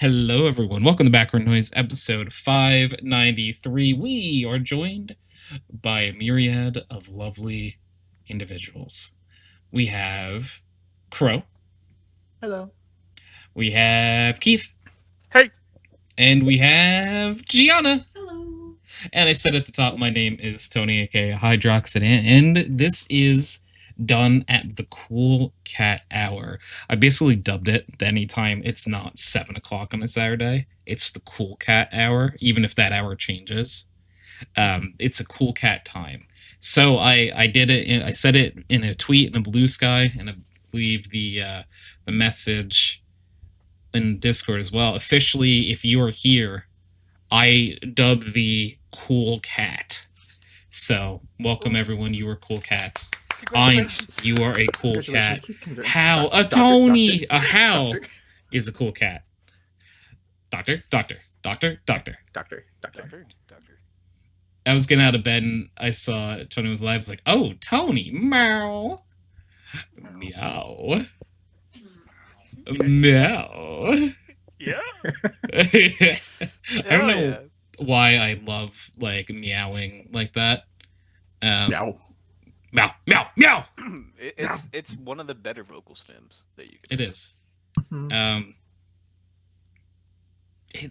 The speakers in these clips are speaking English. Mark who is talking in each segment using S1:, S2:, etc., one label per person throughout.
S1: Hello, everyone. Welcome to Background Noise, episode 593. We are joined by a myriad of lovely individuals. We have Chro.
S2: Hello.
S1: We have Keith.
S3: Hey.
S1: And we have Gianna.
S4: Hello.
S1: And I said at the top, my name is Tony, aka HydroxideAnt, and this is done at the Cool Cat Hour. I basically dubbed it anytime it's not 7 o'clock on a Saturday. It's the Cool Cat Hour, even if that hour changes. It's a Cool Cat time. So I did it. I said it in a tweet in a blue sky, and I believe the message in Discord as well. Officially, if you are here, I dub the Cool Cat. So, welcome everyone. You are cool cats. Eins, you are a cool cat. How? A Tony! A how is a cool cat. Doctor. I was getting out of bed and I saw Tony was live. I was like, oh, Tony. Meow. Meow. Meow.
S3: Yeah.
S1: I don't know why I love like meowing like that.
S2: Meow.
S1: Meow, meow, meow.
S3: It's one of the better vocal stems that you can.
S1: It is.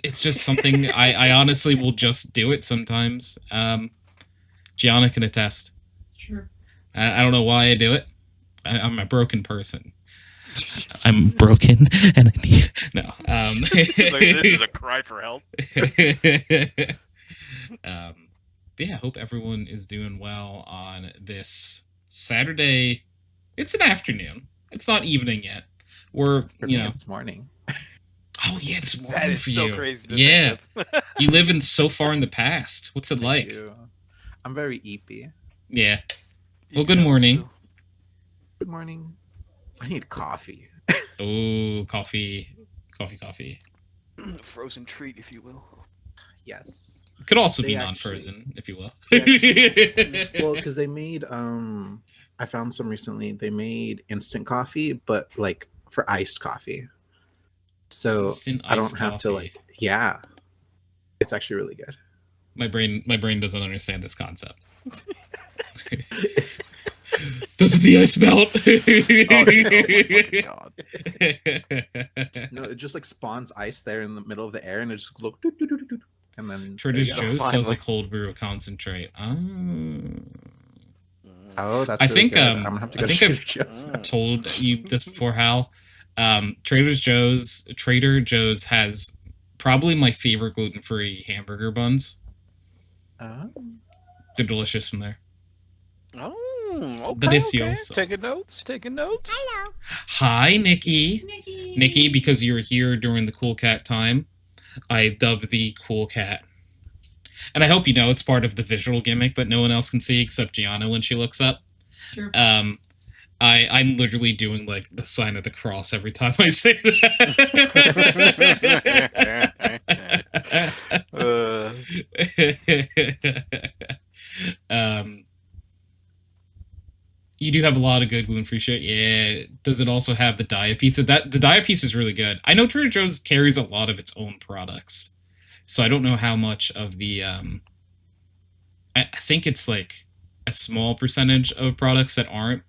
S1: It's just something I honestly will just do it sometimes. Gianna can attest.
S4: Sure.
S1: I don't know why I do it. I'm a broken person. I'm broken and I need
S3: This is a cry for help.
S1: Yeah, I hope everyone is doing well on this Saturday. It's an afternoon. It's not evening yet.
S2: It's morning.
S1: Oh yeah, it's morning
S3: That is
S1: for
S3: so
S1: you.
S3: crazy.
S1: Yeah, you live in so far in the past. What's it like?
S2: I'm very eepy.
S1: Yeah. Well, good morning.
S2: Good morning. I need coffee.
S1: Oh, coffee.
S3: Frozen treat, if you will.
S2: Yes.
S1: Could also be non-frozen, if you will.
S2: Well, because they made I found some recently. They made instant coffee, but like for iced coffee. So I don't have to yeah. It's actually really good.
S1: My brain doesn't understand this concept. Doesn't the ice melt?
S3: Oh
S2: my god. No, it just like spawns ice there in the middle of the air and it just look and then
S1: Trader Joe's sells a cold brew concentrate.
S2: Oh, that's
S1: I
S2: really
S1: think
S2: good. I'm gonna have to go to Trader Joe's.
S1: I've told you this before, Hal. Trader Joe's has probably my favorite gluten-free hamburger buns.
S2: Oh.
S1: They're delicious from there.
S3: Oh, okay.
S1: Delicioso.
S3: Taking notes.
S4: Hello.
S1: Hi, Nikki. Nikki, because you were here during the Cool Cat time, I dubbed the Cool Cat. And I hope you know it's part of the visual gimmick that no one else can see except Gianna when she looks up.
S4: Sure.
S1: I'm literally doing like the sign of the cross every time I say that. You do have a lot of good gluten-free shit. Yeah. Does it also have the Dia pizza? The Dia pizza is really good. I know Trader Joe's carries a lot of its own products, so I don't know how much of the. I think it's like a small percentage of products that aren't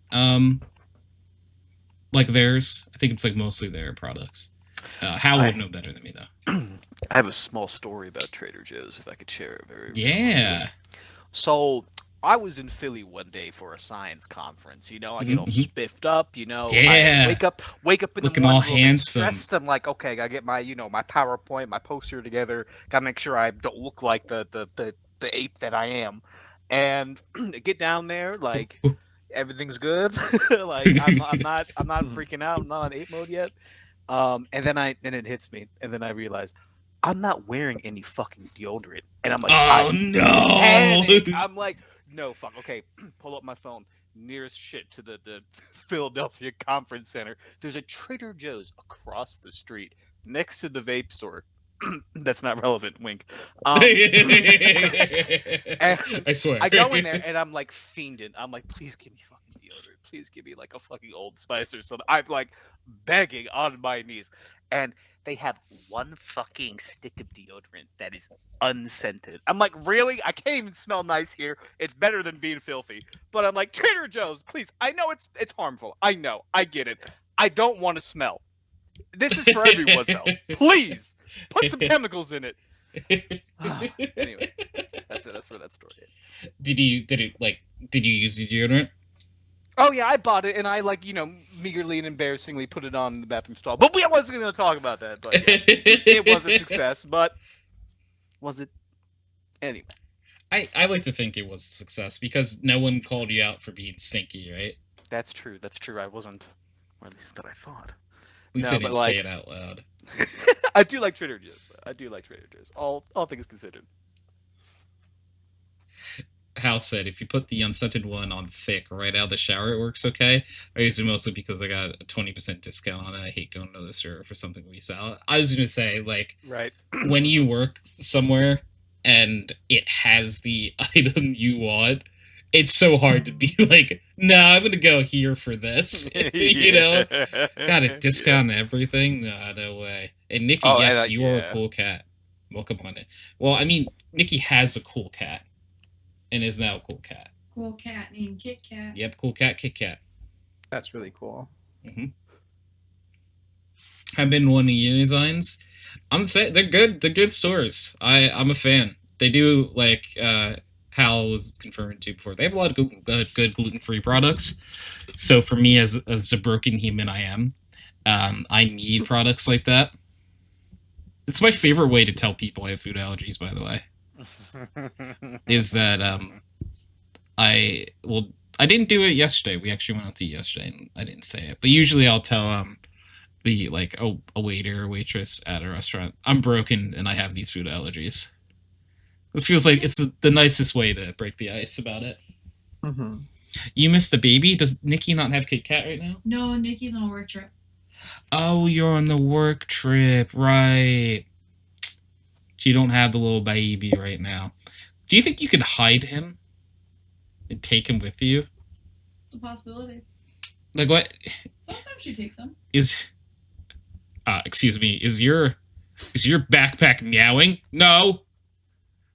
S1: like theirs. I think it's like mostly their products. Hal would know better than me though.
S3: I have a small story about Trader Joe's if I could share it very.
S1: Yeah.
S3: So I was in Philly one day for a science conference. I get all spiffed up.
S1: Yeah.
S3: I wake up in
S1: looking
S3: the morning,
S1: all handsome.
S3: stressed. I'm like, okay, gotta get my my PowerPoint, my poster together. Gotta make sure I don't look like the ape that I am. And get down there, like everything's good. Like I'm not freaking out. I'm not on ape mode yet. And then it hits me, and then I realize I'm not wearing any fucking deodorant, and I'm like,
S1: oh no!
S3: I'm like, no, fuck. Okay, pull up my phone. Nearest shit to the Philadelphia Conference Center. There's a Trader Joe's across the street, next to the vape store. That's not relevant. Wink.
S1: I swear.
S3: I go in there and I'm like fiending. I'm like, please give me fucking deodorant. please give me like a fucking Old Spice or something. I'm like begging on my knees. And they have one fucking stick of deodorant that is unscented. I'm like, really? I can't even smell nice here. It's better than being filthy. But I'm like, Trader Joe's, please. I know it's harmful. I know. I get it. I don't want to smell. This is for everyone's health. Please put some chemicals in it. Anyway, that's where that story is.
S1: Did you use the deodorant?
S3: Oh yeah, I bought it and I meagerly and embarrassingly put it on in the bathroom stall. But we wasn't going to talk about that. But yeah, it was a success. But was it? Anyway,
S1: I like to think it was a success because no one called you out for being stinky, right?
S3: That's true. That's true. I wasn't, or at least that I thought.
S1: At least I didn't say it out loud.
S3: I do like Trader Joe's, though. I do like Trader Joe's. All things considered.
S1: Hal said, if you put the unscented one on thick right out of the shower, it works okay. I use it mostly because I got a 20% discount on it. I hate going to the store for something we sell. I was going to say, like,
S3: right.
S1: When you work somewhere and it has the item you want, it's so hard to be like, no, I'm going to go here for this. You know? Got a discount on everything? No way. And Nikki, yes, you are a cool cat. Welcome on it. Well, I mean, Nikki has a cool cat. And is now a cool cat.
S4: Cool cat named Kit Kat.
S1: Yep, cool cat, Kit Kat.
S2: That's really cool.
S1: Mm-hmm. I've been one of your designs. I'm saying they're good. They're good stores. I'm a fan. They do, like Hal was confirming to before. They have a lot of good gluten-free products. So for me, as a broken human I am, I need products like that. It's my favorite way to tell people I have food allergies, by the way. Is that I didn't do it yesterday. We actually went out to eat yesterday and I didn't say it. But usually I'll tell a waiter or waitress at a restaurant, I'm broken and I have these food allergies. It feels like it's the nicest way to break the ice about it.
S2: Mm-hmm.
S1: You missed a baby? Does Nikki not have Kit Kat right now?
S4: No, Nikki's on a work trip.
S1: Oh, you're on the work trip, right. So you don't have the little baby right now. Do you think you could hide him and take him with you?
S4: It's a possibility.
S1: Like what?
S4: Sometimes she takes him.
S1: Excuse me, is your backpack meowing? No.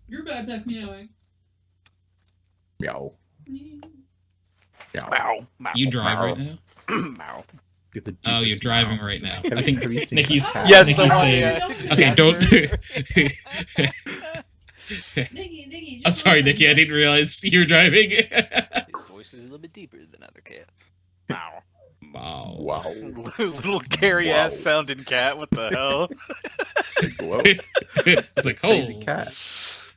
S4: Your backpack meowing.
S2: Meow.
S3: Meow.
S1: You drive right now?
S3: Meow.
S1: Oh, you're driving right now.
S2: I think
S1: Nikki's
S3: yes,
S1: Nikki's saying. Okay, don't.
S4: Nikki.
S1: I'm sorry, Nikki. I didn't realize you were driving.
S3: His voice is a little bit deeper than other cats. Meow.
S1: Wow.
S3: Little Carrie ass sounding cat. What the hell?
S2: Whoa.
S1: It's like,
S2: Crazy cat.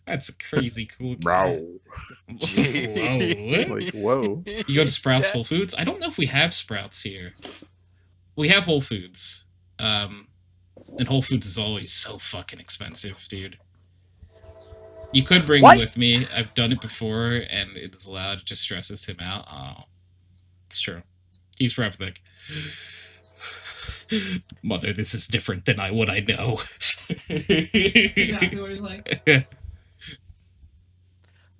S1: That's a crazy cool cat.
S2: Whoa.
S1: Whoa.
S2: Like, whoa.
S1: You go to Sprouts Whole Foods? I don't know if we have Sprouts here. We have Whole Foods. And Whole Foods is always so fucking expensive, dude. You could bring him with me. I've done it before, and it is allowed. It just stresses him out. Oh. It's true. He's probably like, Mother, this is different than what I know.
S4: Exactly what he's like.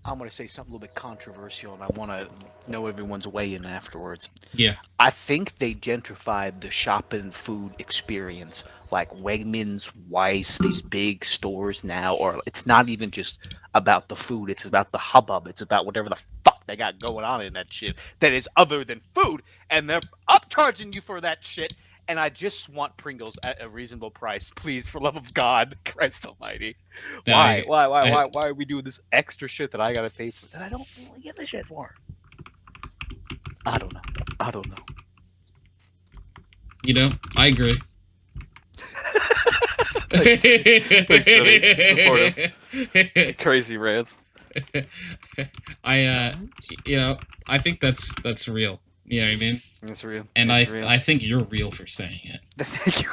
S3: I'm going to say something a little bit controversial, and I want to know everyone's weigh-in afterwards.
S1: Yeah.
S3: I think they gentrified the shopping food experience, like Wegmans, Weis, these big stores now, or it's not even just about the food, it's about the hubbub, it's about whatever the fuck they got going on in that shit that is other than food, and they're upcharging you for that shit. And I just want Pringles at a reasonable price, please, for love of God, Christ Almighty. Why are we doing this extra shit that I gotta pay for that I don't really give a shit for? I don't know.
S1: You know, I agree.
S3: Thanks, Tony. Supportive. Crazy rants.
S1: I think that's real. You know what I mean?
S3: It's real.
S1: And I think you're real for saying it.
S3: Thank you.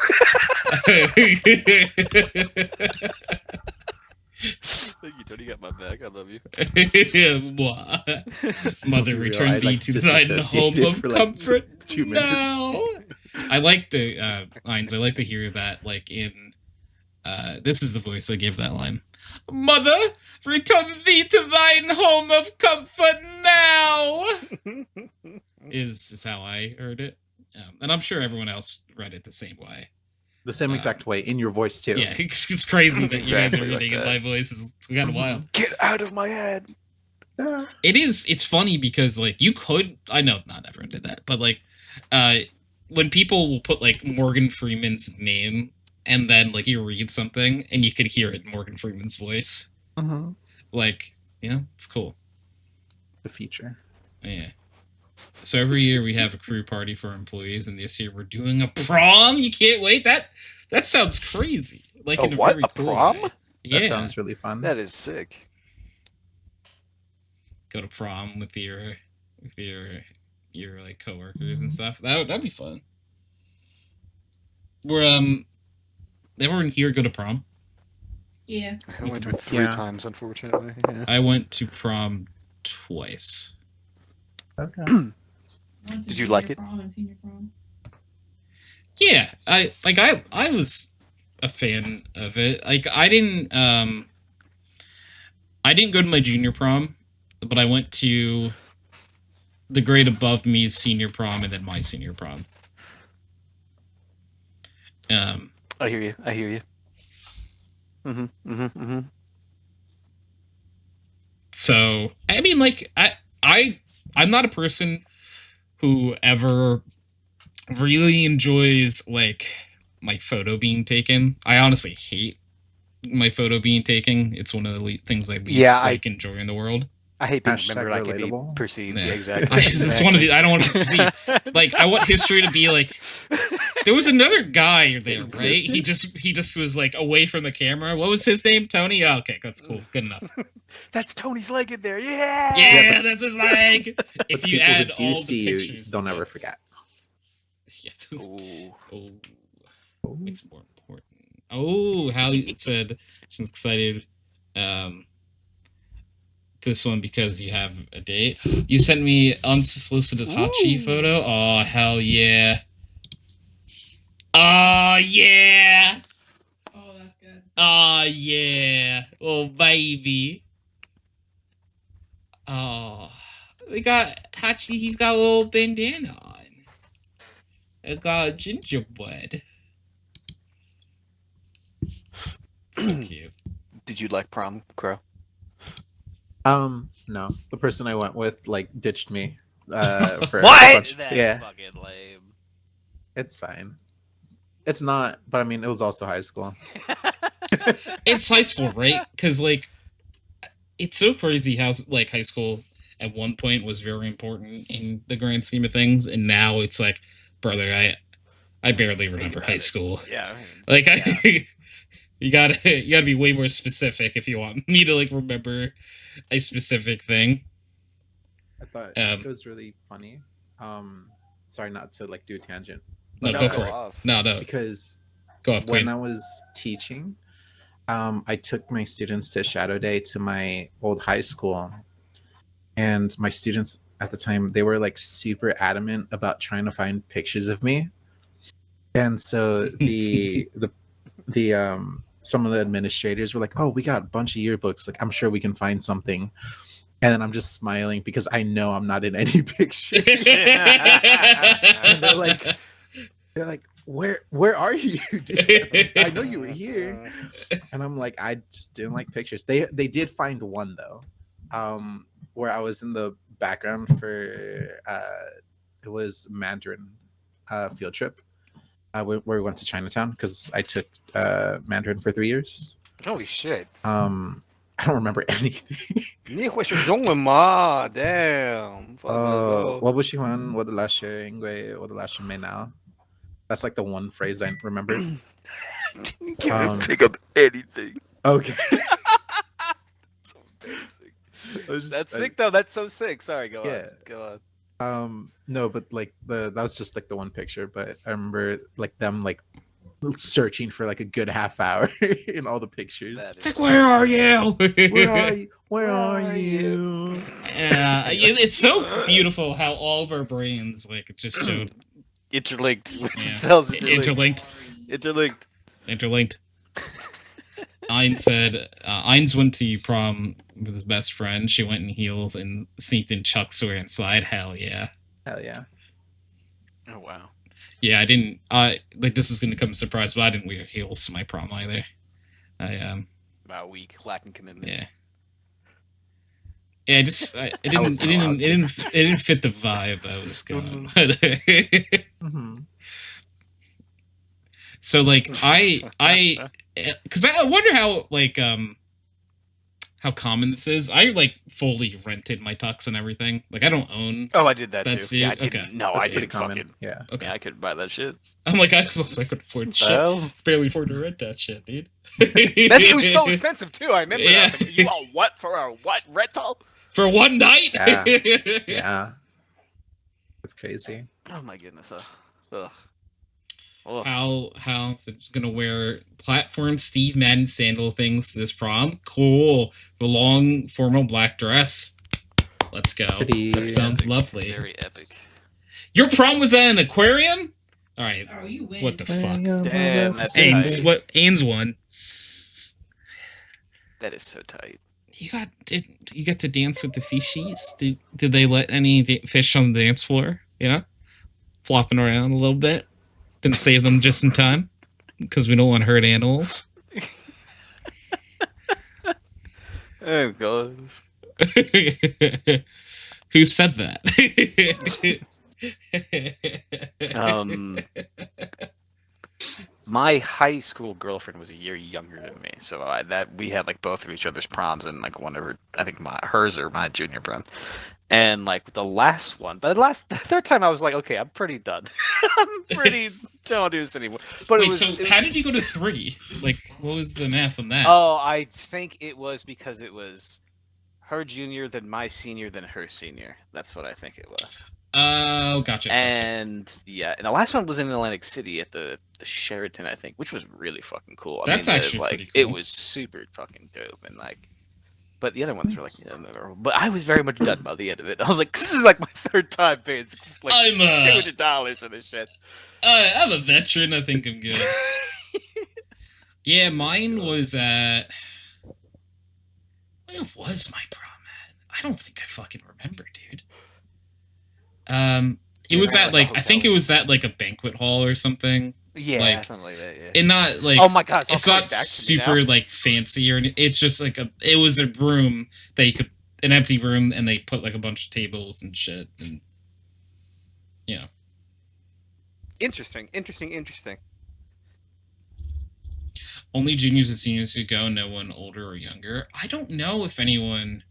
S3: Thank you, Tony. You got my back. I love you.
S1: Mother, return thee to thine home of comfort. 2 minutes. No. I like the lines. I like to hear that, like in. This is the voice I gave that line. Mother, return thee to thine home of comfort now. is how I heard it, and I'm sure everyone else read it the same way.
S2: The same exact way in your voice too.
S1: Yeah, it's crazy that you guys are
S3: Exactly like
S1: reading in
S3: that.
S1: my voice. It's kind of wild.
S3: Get out of my head.
S1: It is. It's funny because like you could. I know not everyone did that, but like, when people will put like Morgan Freeman's name and then like you read something and you could hear it in Morgan Freeman's voice. Like, it's cool.
S2: The feature.
S1: Yeah. So every year we have a crew party for employees, and this year we're doing a prom. You can't wait. That sounds crazy. Like in a
S3: what?
S1: very
S3: A
S1: cool
S3: prom?
S1: way.
S2: That
S1: Yeah.
S2: sounds really fun.
S3: That is sick.
S1: Go to prom with your like coworkers and stuff. That'd be fun. We're everyone here go to prom?
S4: Yeah.
S3: I went to it 3 times, unfortunately. Yeah.
S1: I went to prom twice.
S2: Okay.
S3: Did you like it?
S4: Prom and senior prom.
S1: Yeah, I was a fan of it. Like I didn't go to my junior prom, but I went to the grade above me's senior prom and then my senior prom.
S3: I hear you.
S1: So I mean, like I'm not a person who ever really enjoys like my photo being taken. I honestly hate my photo being taken. It's one of the things I least enjoy in the world.
S3: I hate being
S2: Hashtag
S3: remembered. I can be
S2: relatable.
S3: perceived.
S1: Yeah.
S3: Yeah, exactly.
S1: I just want to be. I don't want to be perceived. Like I want history to be like. There was another guy there, right? He just was like away from the camera. What was his name? Tony. Oh, okay, that's cool. Good enough.
S3: That's Tony's leg in there. Yeah.
S1: Yeah, that's his leg.
S2: But
S1: If
S2: the
S1: you
S2: people
S1: add
S2: who do
S1: all the
S2: see you,
S1: pictures,
S2: they'll never forget.
S1: Yes.
S3: Ooh.
S1: Oh, it's more important. Oh, Hallie said she's excited. This one because you have a date. You sent me unsolicited hot cheek photo. Oh, hell yeah. Oh, yeah.
S4: Oh, that's good.
S1: Oh, yeah. Oh, baby. Oh, we got Hachi. He's got a little bandana on. I got gingerbread. So cute.
S3: Did you like prom, Chro?
S2: No. The person I went with like ditched me. For
S3: What?
S2: Yeah,
S3: fucking lame.
S2: it's fine. It's not, but I mean, it was also high school.
S1: It's high school, right? Because like, it's so crazy how like high school at one point was very important in the grand scheme of things, and now it's like, brother, I barely remember high school.
S3: Yeah.
S1: Like you gotta be way more specific if you want me to like remember a specific thing.
S2: I thought it was really funny. Sorry, not to like do a tangent.
S1: No, go for it. No,
S2: Because
S1: go off.
S2: When I was teaching, I took my students to Shadow Day to my old high school, and my students at the time, they were like super adamant about trying to find pictures of me, and so the some of the administrators were like, "Oh, we got a bunch of yearbooks. Like, I'm sure we can find something." And then I'm just smiling because I know I'm not in any pictures. And they're like, where are you? Dude? I know you were here. And I'm like, I just didn't like pictures. They did find one though, where I was in the background for it was Mandarin field trip. Where we went to Chinatown because I took Mandarin for 3 years.
S3: Holy shit.
S2: I don't remember anything.
S3: 你会说中文吗? Damn. Fuck.
S2: 我不喜欢我的老师，因为我的老师没脑. That's like the one phrase I remember.
S3: You can't pick up anything.
S2: Okay.
S3: That's sick though. That's so sick. Sorry, go
S2: Yeah.
S3: on. Go
S2: on. No, but like that was just like the one picture. But I remember like them like searching for like a good half hour in all the pictures.
S1: It's like, where are you?
S2: Where are you? Where are you?
S1: Yeah, it's so beautiful how all of our brains like just so
S3: interlinked.
S1: Yeah.
S3: Cells
S1: interlinked.
S3: Interlinked.
S1: Ein said Eins went to prom with his best friend. She went in heels and sneaked in Chuck's way inside. Hell yeah.
S2: Hell yeah.
S3: Oh wow.
S1: Yeah, I didn't. Like this is gonna come as a surprise, but I didn't wear heels to my prom either.
S3: About a week, lacking commitment.
S1: Yeah. Yeah, it
S3: was
S1: didn't
S3: not allowed to.
S1: it didn't fit the vibe I was going.
S2: Mm-hmm.
S1: So like because I wonder how common this is. I like fully rented my tux and everything. Like I don't own.
S3: Oh, I did that
S1: That's
S3: too. Yeah, I
S1: you?
S3: didn't.
S1: Okay.
S3: No,
S2: That's
S3: I
S2: pretty
S3: didn't
S2: common.
S3: fucking.
S2: Yeah.
S1: Okay.
S3: Yeah, I couldn't buy that shit.
S1: I'm like I could afford shit.
S3: Well,
S1: Barely afford to rent that shit, dude.
S3: it was so expensive too. I remember.
S1: Yeah.
S3: That. I was like, you all what for a what rental?
S1: For one night.
S2: Yeah. Yeah. That's crazy.
S3: Oh my goodness. Ugh. Ugh.
S1: Hal's gonna wear platform Steve Madden sandal things to this prom. Cool. The long formal black dress. Let's go.
S2: Pretty
S1: That sounds
S3: Epic.
S1: lovely.
S3: Very epic.
S1: Your prom was at an aquarium? Alright.
S4: Oh, you win.
S1: What the fuck?
S3: Damn, that's
S1: Ains,
S3: tight.
S1: what Ains won.
S3: That is so tight.
S1: You got to dance with the fishies? Did they let any fish on the dance floor? You know? Flopping around a little bit. Didn't save them just in time. Because we don't want to hurt animals.
S3: Oh god.
S1: Who said that?
S3: My high school girlfriend was a year younger than me, so we had like both of each other's proms, and like one of her, I think hers or my junior prom, and like the last one, but the third time I was like, okay, I'm pretty done. Don't do this anymore. But
S1: Wait, how did you go to 3? Like, what was the math on that?
S3: Oh, I think it was because it was her junior, then my senior, then her senior. That's what I think it was.
S1: Oh, gotcha.
S3: And yeah, and the last one was in Atlantic City at the Sheraton, I think, which was really fucking cool.
S1: That's actually
S3: like
S1: pretty cool.
S3: it was super fucking dope, and like, but the other ones were like, but I was very much done by the end of it. I was like, this is like my third time paying like
S1: I'm
S3: $200 for this shit.
S1: I'm a veteran. I think I'm good. Yeah, mine was at. Where was my prom at? I don't think I fucking remember, dude. It was at like I think it was at like a banquet hall or something.
S3: Yeah,
S1: like,
S3: something like that. Yeah.
S1: And not like
S3: oh my god,
S1: it's not super like fancy or anything. It's just like it was a room that you could an empty room and they put like a bunch of tables and shit and you know.
S3: Interesting.
S1: Only juniors and seniors who go, no one older or younger. I don't know if anyone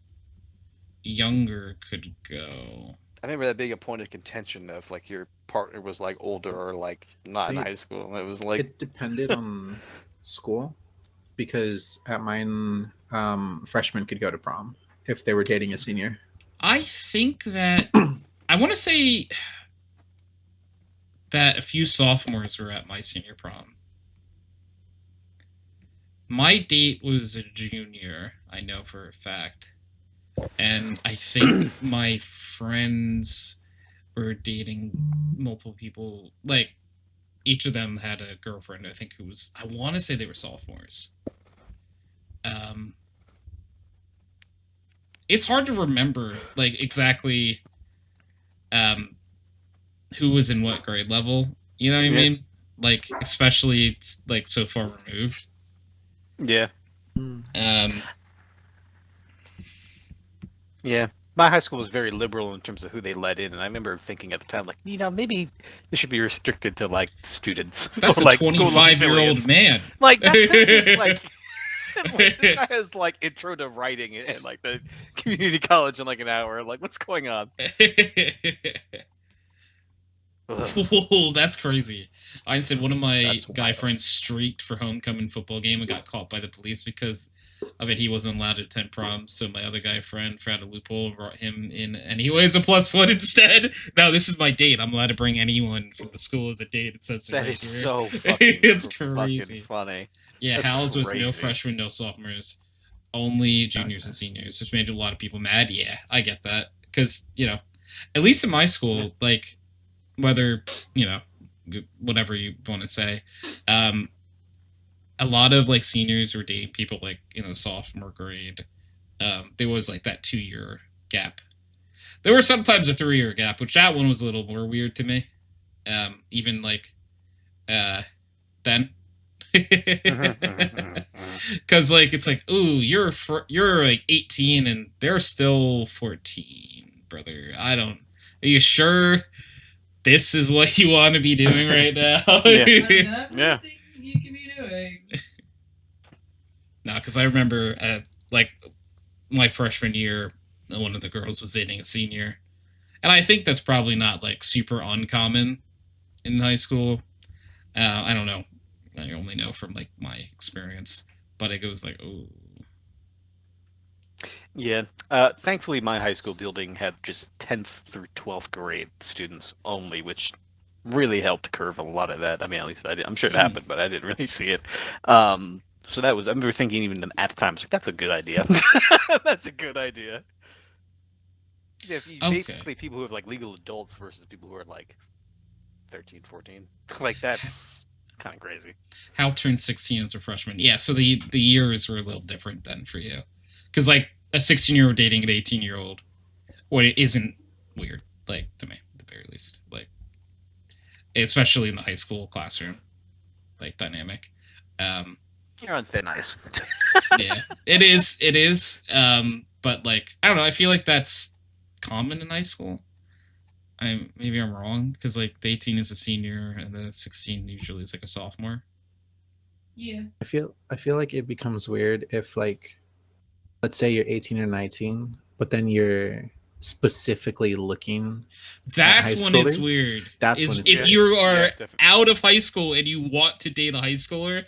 S1: younger could go.
S3: I remember that being a point of contention of like your partner was like older or like not in high school. It was like
S2: it depended on school because at mine, freshmen could go to prom if they were dating a senior.
S1: I think that I want to say that a few sophomores were at my senior prom. My date was a junior, I know for a fact. And I think my friends were dating multiple people. Like, each of them had a girlfriend, I think, who was... I want to say they were sophomores. It's hard to remember, like, exactly who was in what grade level. You know what I mean? Like, especially, it's, like, so far removed.
S3: Yeah.
S5: Yeah.
S3: My high school was very liberal in terms of who they let in, and I remember thinking at the time, like, maybe this should be restricted to like students.
S1: That's
S3: or, like,
S1: a 25-year-old man.
S3: Like that, like this guy has like intro to writing at like the community college in like an hour. Like, what's going on?
S1: Whoa, that's crazy. I said one of my guy
S2: wild.
S1: friends streaked for homecoming football game and got caught by the police because I mean he wasn't allowed to attend prom, so my other guy friend found a loophole and brought him in and he was a +1 instead. No, this is my date. I'm allowed to bring anyone from the school as a date. It says it
S3: That
S1: right
S3: is
S1: here.
S3: so fucking
S1: It's
S3: fucking
S1: crazy.
S3: funny.
S1: Yeah,
S3: That's
S1: Hal's was no
S3: crazy.
S1: freshmen, no sophomores, only juniors and seniors, which made a lot of people mad. Yeah, I get that. Because, you know, at least in my school, like, whether, you know, whatever you want to say, a lot of, like, seniors were dating people, like, you know, sophomore grade. There was, like, that 2-year gap. There were sometimes a 3-year gap, which that one was a little more weird to me. Even like then. Because like it's like, ooh, you're like 18 and they're still 14, brother. Are you sure this is what you want to be doing right now?
S4: Yeah. Thing you can be doing.
S1: No, because I remember like my freshman year, one of the girls was dating a senior, and I think that's probably not like super uncommon in high school. I don't know. I only know from like my experience, but it goes like, oh.
S3: Yeah. Thankfully, my high school building had just 10th through 12th grade students only, which really helped curve a lot of that. I mean, at least I did. I'm sure it happened, but I didn't really see it. So that was, I remember thinking even at the time, I was like, that's a good idea. That's a good idea. Yeah, basically people who have like legal adults versus people who are like 13, 14. Like, that's kind of crazy.
S1: Hal turned 16 as a freshman. Yeah, so the years were a little different then for you. Because, like, a 16-year-old dating an 18-year-old, well, it isn't weird, like, to me, at the very least. Like, especially in the high school classroom, like, dynamic.
S3: You're on thin ice.
S1: Yeah, it is. But, like, I don't know, I feel like that's common in high school. Maybe I'm wrong, because, like, the 18 is a senior, and the 16 usually is, like, a sophomore.
S4: Yeah.
S2: I feel like it becomes weird if, like, let's say you're 18 or 19, but then you're specifically looking.
S1: That's when it's weird.
S2: That's when it's
S1: if
S2: weird.
S1: you are out of high school and you want to date a high schooler,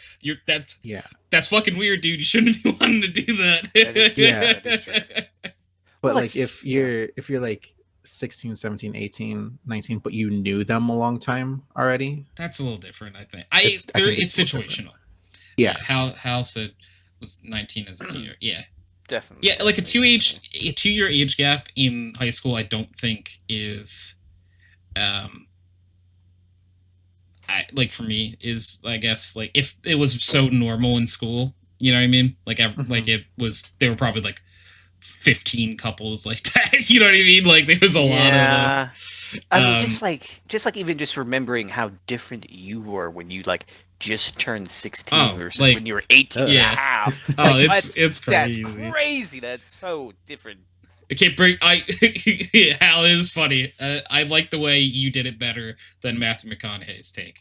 S1: that's fucking weird, dude. You shouldn't be wanting to do that.
S3: That is true.
S2: But like if you're like 16, 17, 18, 19, but you knew them a long time already,
S1: that's a little different, I think. It's situational.
S2: Yeah.
S1: Hal said was 19 as a senior. Yeah.
S3: Definitely.
S1: Yeah, like a 2-year age gap in high school, I don't think is, like for me is, I guess, like if it was so normal in school, you know what I mean? Like like it was, there were probably like 15 couples like that. You know what I mean? Like there was a lot of them.
S3: I mean, just like even just remembering how different you were when you like just turned 16 versus
S1: like,
S3: when you were 18 and a half.
S1: Oh,
S3: like,
S1: it's crazy.
S3: That's crazy. That's so different.
S1: Okay, Hal is funny. I like the way you did it better than Matthew McConaughey's take.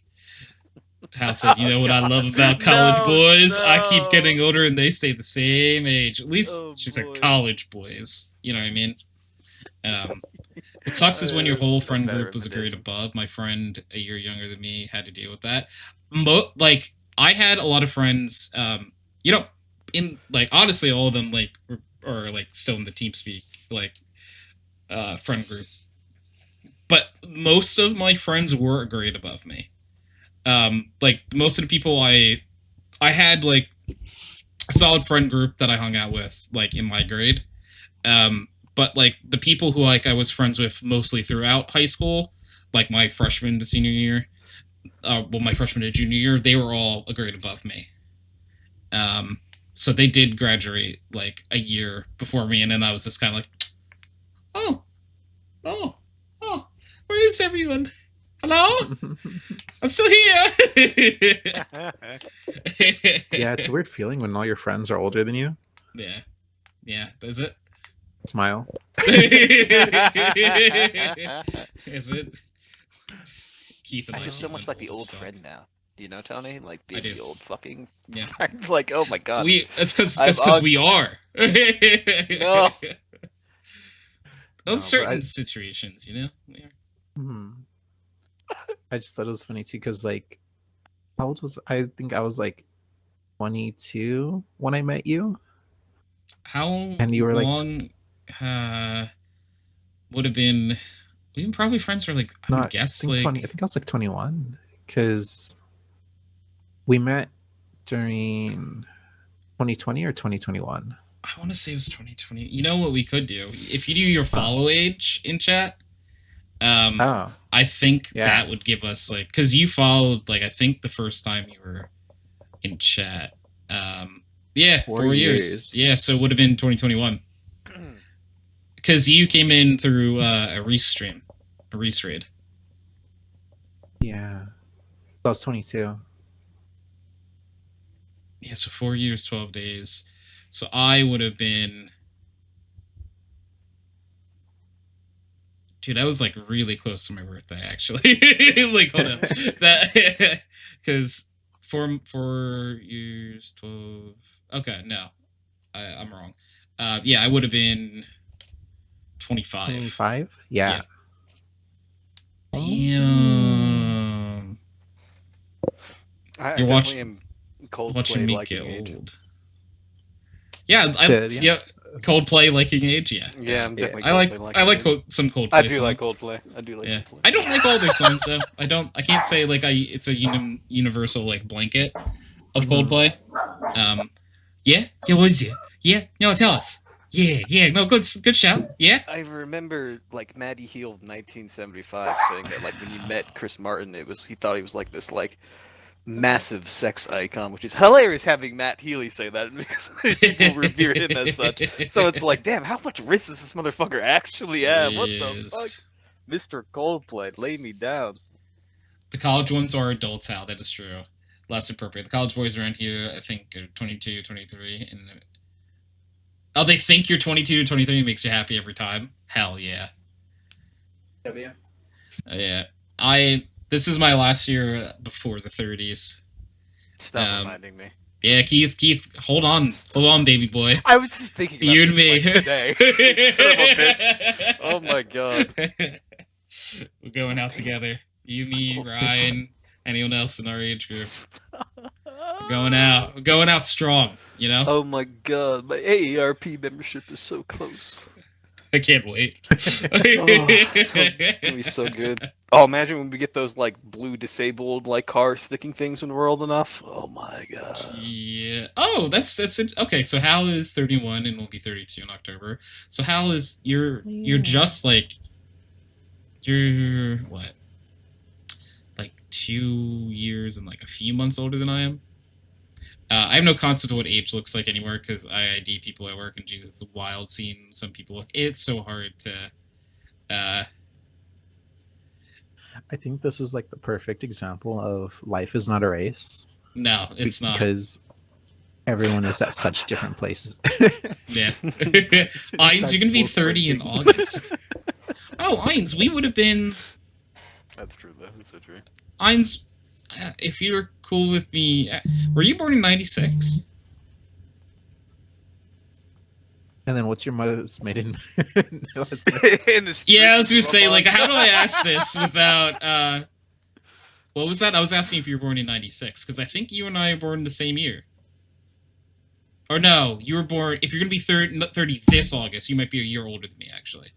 S1: Hal said, "You know what I love about college boys? I keep getting older and they stay the same age. At least she said college boys. You know what I mean? What sucks is when your whole friend group was a grade above. My friend, a year younger than me, had to deal with that. Like, I had a lot of friends, you know, in, like, honestly, all of them, like, are like, still in the TeamSpeak, like, friend group. But most of my friends were a grade above me. Like, most of the people I had, like, a solid friend group that I hung out with, like, in my grade. But, like, the people who, like, I was friends with mostly throughout high school, like, my freshman to senior year, my freshman to junior year, they were all a grade above me. So they did graduate, like, a year before me, and then I was just kind of like, oh, where is everyone? Hello? I'm still here!
S2: Yeah, it's a weird feeling when all your friends are older than you.
S1: Yeah, is it?
S2: Smile.
S1: Is it? Keith and
S3: I feel so much like the old friend now. Do you know, Tony? Like being the old fucking friend. Like, oh my god.
S1: It's because we are.
S3: No.
S1: Those certain situations, you know?
S2: I just thought it was funny too, because like, how old was I? Think I was like 22 when I met you.
S1: And you were long? Would have been. We've been probably friends for like, I would guess, like
S2: 20. I think I was like 21, because we met during 2020 or 2021.
S1: I want to say it was 2020. You know what we could do? If you do your follow age in chat, I think that would give us, like, because you followed, like, I think the first time you were in chat. 4 years. Yeah, so it would have been 2021. because you came in through a restream, a raid.
S2: Yeah, I was 22.
S1: Yeah, so 4 years, 12 days. So I would have been. Dude, that was like really close to my birthday, actually. Like, hold up, that because 4 years, 12. Okay, no, I'm wrong. Yeah, I would have been 25.
S2: 25? Yeah.
S1: Damn.
S3: I
S1: You're
S3: definitely am
S1: watching
S3: Coldplay
S1: me
S3: liking
S1: get
S3: age.
S1: old. Yeah,
S2: Yeah.
S1: Coldplay liking age. Yeah,
S3: Yeah, I'm definitely
S1: I like
S3: Coldplay liking
S1: I like
S3: age.
S1: some Coldplay.
S3: I do
S1: songs.
S3: like Coldplay. I do like
S1: Yeah,
S3: Coldplay.
S1: I don't like all their songs though. I can't say like it's a universal like blanket of Coldplay. Yeah, what is it? Yeah, no, tell us. Yeah, no, good shout. Yeah.
S3: I remember like Matty Heal of 1975 saying that like when you met Chris Martin, he thought he was like this like massive sex icon, which is hilarious having Matt Healy say that because people revere him as such. So it's like, damn, how much risk does this motherfucker actually have? What the fuck? Mr. Coldplay, lay me down.
S1: The college ones are adults, Hal, that is true. Less appropriate. The college boys around here, I think, are 22, 23. And they think you're 22 to 23 makes you happy every time? Hell yeah. Yeah. This is my last year before the 30s.
S3: Stop reminding me.
S1: Yeah, Keith, hold on, baby boy.
S3: I was just thinking about
S1: you and me
S3: like, today. Son of a bitch. Oh my god.
S1: We're going out together. You, me, Ryan, anyone else in our age group. We're going out strong, you know?
S3: Oh my god, my AARP membership is so close.
S1: I can't wait.
S3: It's gonna be so good. Oh, imagine when we get those like blue disabled like car sticking things when we're old enough. Oh my god.
S1: Yeah. Oh, that's it. Okay, so Hal is 31 and will be 32 in October. So Hal is you're just like you're what? Like 2 years and like a few months older than I am. I have no concept of what age looks like anymore because I ID people at work, and Jesus, it's wild seeing some people look. It's so hard to.
S2: I think this is like the perfect example of life is not a race.
S1: No, it's not.
S2: Because everyone is at such different places.
S1: Yeah. Ines, you're going to be 30 in August. Oh, Ines, we would have been.
S3: That's true, though. That's so true.
S1: Ines, if you're cool with me, were you born in 96?
S2: And then what's your mother's maiden?
S1: Yeah, I was gonna say, like, how do I ask this without? What was that? I was asking if you were born in 96 because I think you and I are born the same year. Or no, you were born. If you're gonna be 30 this August, you might be a year older than me, actually.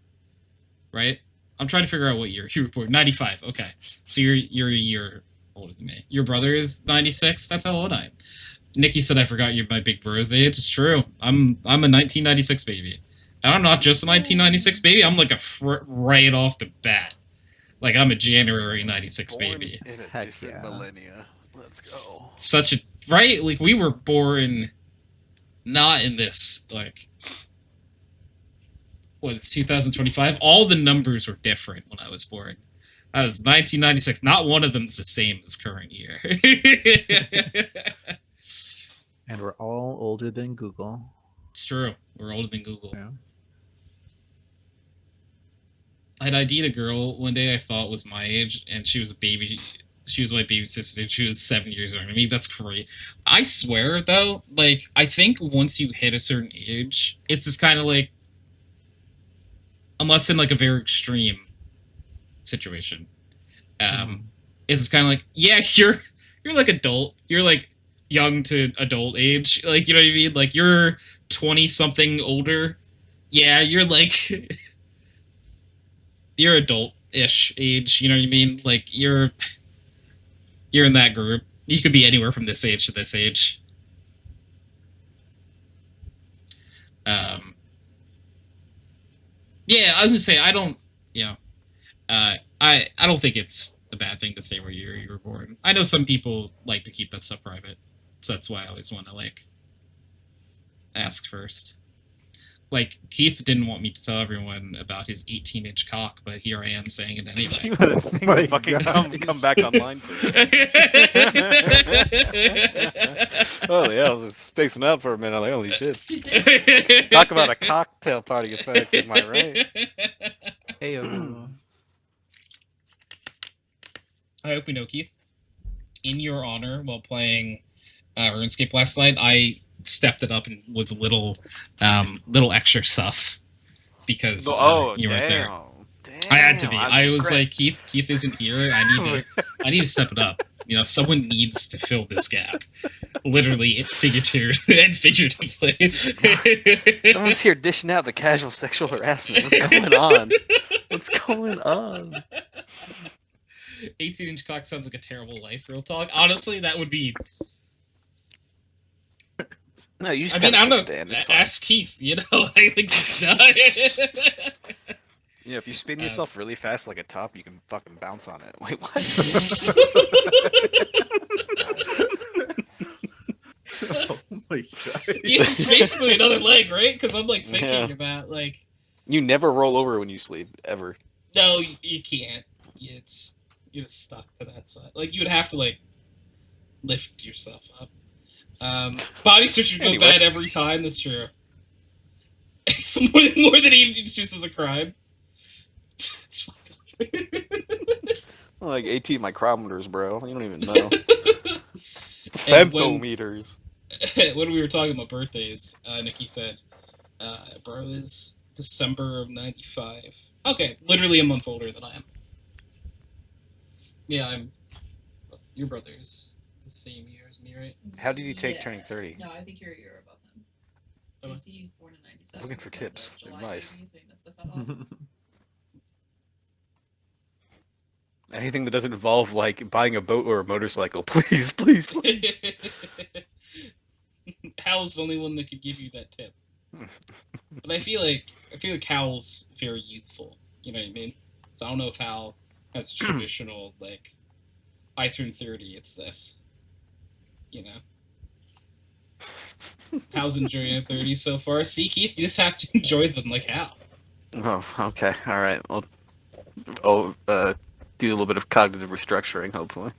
S1: Right? I'm trying to figure out what year you were born. 95. Okay, so you're a year older than me. Your brother is 96. That's how old I am. Nikki said I forgot you're my big bro's age. It's true. I'm a 1996 baby. And I'm not just a 1996 baby. I'm like right off the bat. Like I'm a January 96 baby.
S3: In a different millennia. Let's go.
S1: Such a right? Like we were born not in this like what, it's 2025? All the numbers were different when I was born. That was 1996. Not one of them's the same as current year.
S2: And we're all older than Google.
S1: It's true. We're older than Google.
S2: Yeah.
S1: I'd ID'd a girl one day I thought was my age, and she was a baby. She was my baby sister. She was 7 years younger than me. That's great. I swear, though, like, I think once you hit a certain age, it's just kind of like, unless in, like, a very extreme situation, it's kind of like, yeah, you're like adult. You're, like, young to adult age. Like, you know what I mean? Like, you're 20-something older. Yeah, you're, like... you're adult-ish age, you know what I mean? Like, you're in that group. You could be anywhere from this age to this age. Yeah, I was gonna say, I don't, I don't think it's a bad thing to say what year you were born. I know some people like to keep that stuff private, so that's why I always want to, like, ask first. like, Keith didn't want me to tell everyone about his 18-inch cock, but here I am saying it anyway.
S3: Oh fucking come back online too.
S5: Holy hell, I was spacing out for a minute. Like, holy shit. Talk about a cocktail party effect, am I right?
S2: Heyo.
S1: I hope we know, Keith. In your honor, while playing RuneScape last night, I stepped it up and was a little extra sus because you weren't there.
S5: Damn,
S1: I had to be. I was
S5: regret.
S1: like, Keith isn't here. I need to step it up. You know, someone needs to fill this gap. Literally, figuratively.
S5: Someone's here dishing out the casual sexual harassment. What's going on? What's going on?
S1: 18-inch cock sounds like a terrible life, real talk. Honestly, that would be...
S5: No, you just
S1: I mean,
S5: gotta
S1: I'm not...
S5: understand. It's fine.
S1: Ask Keith, you know? I think
S5: Yeah, if you spin yourself really fast like a top, you can fucking bounce on it. Wait, what?
S2: Oh my god.
S1: It's basically another leg, right? Because I'm, like, thinking about, like...
S5: You never roll over when you sleep, ever.
S1: No, you can't. You're stuck to that side. Like, you would have to, like, lift yourself up. Body search would go bad every time, that's true. more than 8 inches is a crime. It's fucked up.
S5: Like 18 micrometers, bro. You don't even know.
S1: And
S5: Femtometers.
S1: when we were talking about birthdays, Nikki said, bro is December of 95. Okay, literally a month older than I am. Yeah, your brother's the same year as me, right?
S5: How did you take turning 30?
S4: No, I think you're a year above him. Because he's born in 97.
S5: Looking for tips. Advice. Anything that doesn't involve, like, buying a boat or a motorcycle. Please, please, please.
S1: Hal's the only one that could give you that tip. But I feel like Hal's very youthful. You know what I mean? So I don't know if Hal has traditional, like, I turn 30, it's this. You know? Hal's enjoying a 30 so far. See, Keith, you just have to enjoy them like Hal.
S5: Oh, okay. All right. I'll do a little bit of cognitive restructuring, hopefully.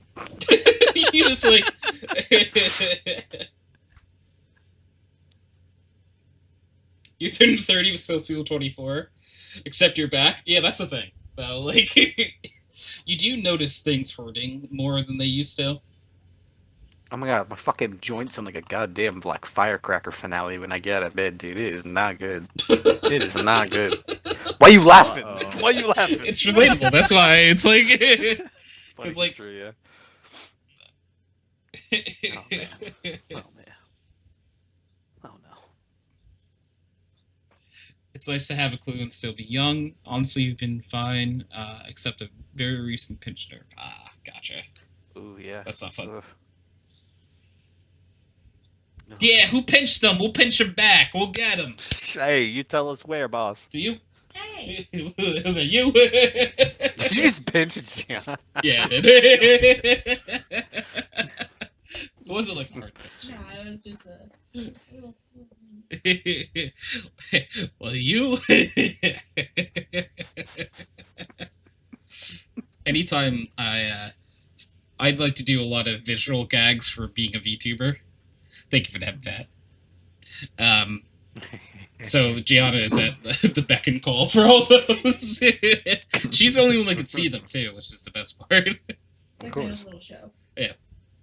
S1: You just, like... You turn 30 but still feel 24. Except you're back. Yeah, that's the thing. Though, like, you do notice things hurting more than they used to.
S5: Oh my god, my fucking joints sound like a goddamn like firecracker finale when I get out of bed, dude. It is not good. It is not good. Why are you laughing? Why are you laughing?
S1: It's relatable. That's why it's like
S5: It's
S1: like
S5: true, yeah. Oh man. Oh man. Oh no.
S1: It's nice to have a clue and still be young. Honestly, you've been fine, except a very recent pinched nerve. Ah, gotcha.
S5: Ooh yeah.
S1: That's not fun.
S5: Ugh. No.
S1: Yeah, who pinched them? We'll pinch them back. We'll get them.
S5: Hey, you tell us where, boss.
S1: Do you?
S4: Hey!
S1: Was that you?
S5: Did you just pinch it, Gianna?
S1: Yeah, I did. It wasn't like a hard pinch.
S4: No, it was just a little...
S1: Well, you. Anytime I'd like to do a lot of visual gags for being a VTuber. Thank you for that. So Gianna is at the beck and call for all those. She's the only one that can see them too, which is the best part.
S4: It's like a little show.
S1: Yeah,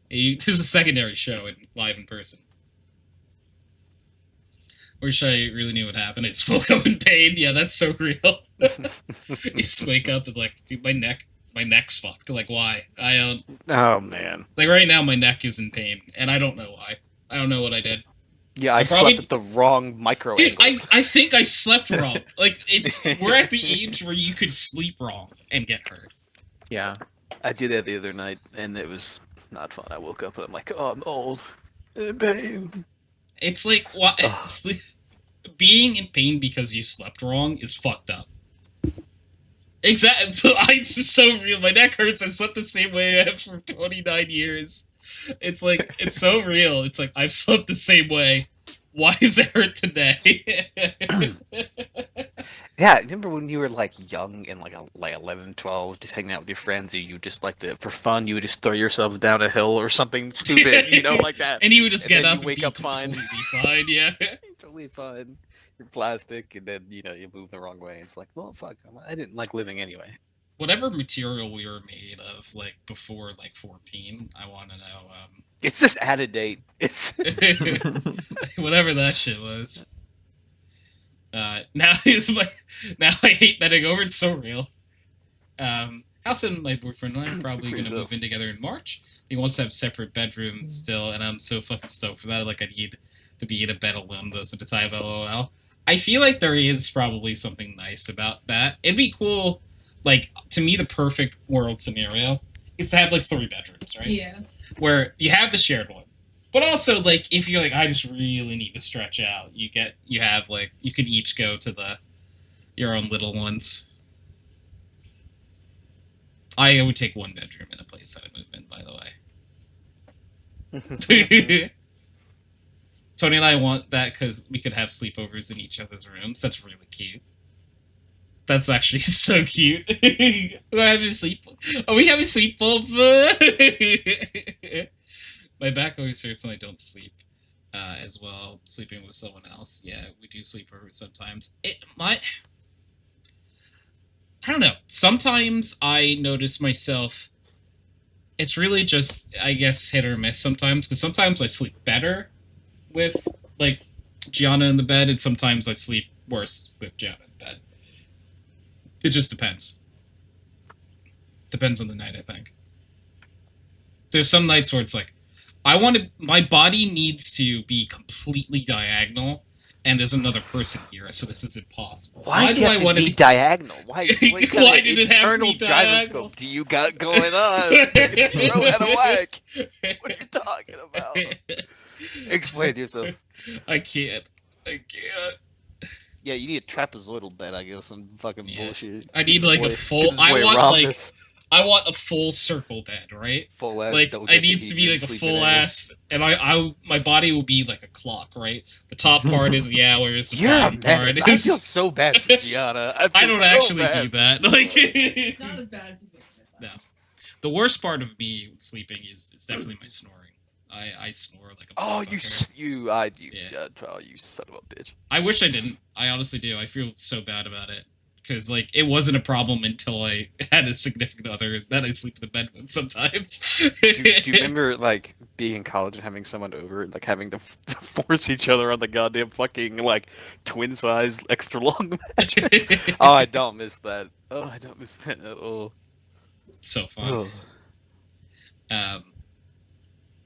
S1: there's a secondary show live in person. Wish I really knew what happened. I just woke up in pain. Yeah, that's so real. You just wake up and like, dude, my neck's fucked. Like, why? I don't.
S5: Oh man.
S1: Like right now, my neck is in pain, and I don't know why. I don't know what I did.
S5: Yeah, I slept at the wrong micro
S1: Dude,
S5: angle.
S1: I think I slept wrong. Like, we're at the age where you could sleep wrong and get hurt.
S2: Yeah.
S5: I did that the other night, and it was not fun. I woke up and I'm like, oh, I'm old. In pain.
S1: It's like, what? Being in pain because you slept wrong is fucked up. Exactly. So it's so real. My neck hurts. I slept the same way I have for 29 years. It's like, it's so real. It's like, I've slept the same way Why is there today?
S5: Yeah, remember when you were like young and like 11, 12, just hanging out with your friends, or you just like for fun, you would just throw yourselves down a hill or something stupid, like that.
S1: And you would just
S5: And
S1: get
S5: then
S1: up
S5: you
S1: and
S5: wake
S1: be
S5: up fine.
S1: completely fine, yeah.
S5: Totally fine. You're plastic, and then you move the wrong way. It's like, well, fuck, I didn't like living anyway.
S1: Whatever material we were made of, like before like 14, I want to know.
S5: It's just out of date. It's
S1: whatever that shit was. Now I hate betting over. It's so real. House and my boyfriend and I are probably gonna move in together in March. He wants to have separate bedrooms still, and I'm so fucking stoked for that. Like, I need to be in a bed alone most of the time. LOL. I feel like there is probably something nice about that. It'd be cool. Like, to me, the perfect world scenario is to have like 3 bedrooms, right?
S4: Yeah.
S1: Where you have the shared one. But also, like, if you're like, I just really need to stretch out, you have like, you can each go to your own little ones. I would take 1 bedroom in a place I would move in, by the way. Tony and I want that because we could have sleepovers in each other's rooms. That's really cute. That's actually so cute. We're having sleep. Are we having sleepover? My back always hurts when I don't sleep as well. Sleeping with someone else. Yeah, we do sleep over sometimes. I don't know. Sometimes I notice myself. It's really just, I guess, hit or miss sometimes. Because sometimes I sleep better with, like, Gianna in the bed. And sometimes I sleep worse with Gianna in bed. It just depends. Depends on the night, I think. There's some nights where it's like, my body needs to be completely diagonal, and there's another person here, so this is impossible.
S5: Why do I want to be diagonal? Why
S1: why did it have to be diagonal?
S5: Gyroscope do you got going on? Throw out of whack. What are you talking about? Explain yourself.
S1: I can't.
S5: Yeah, you need a trapezoidal bed, I guess, some fucking bullshit.
S1: I need like a full. I want a full circle bed, right?
S5: Full ass.
S1: Like, it needs to be like a full ass, and my body will be like a clock, right? The top part is the hours. The bottom part is.
S5: I feel so bad for Gianna.
S1: I don't actually do that. Like,
S4: it's not as bad as you think.
S1: No, the worst part of me sleeping is definitely my snoring. I snore like a.
S5: Oh, you son of a bitch.
S1: I wish I didn't. I honestly do. I feel so bad about it. Because, like, it wasn't a problem until I had a significant other that I sleep in the bed with sometimes.
S5: do you remember, like, being in college and having someone over and, like, having to force each other on the goddamn fucking, like, twin-size, extra-long mattress? Oh, I don't miss that. Oh, I don't miss that at all.
S1: It's so fun. Oh.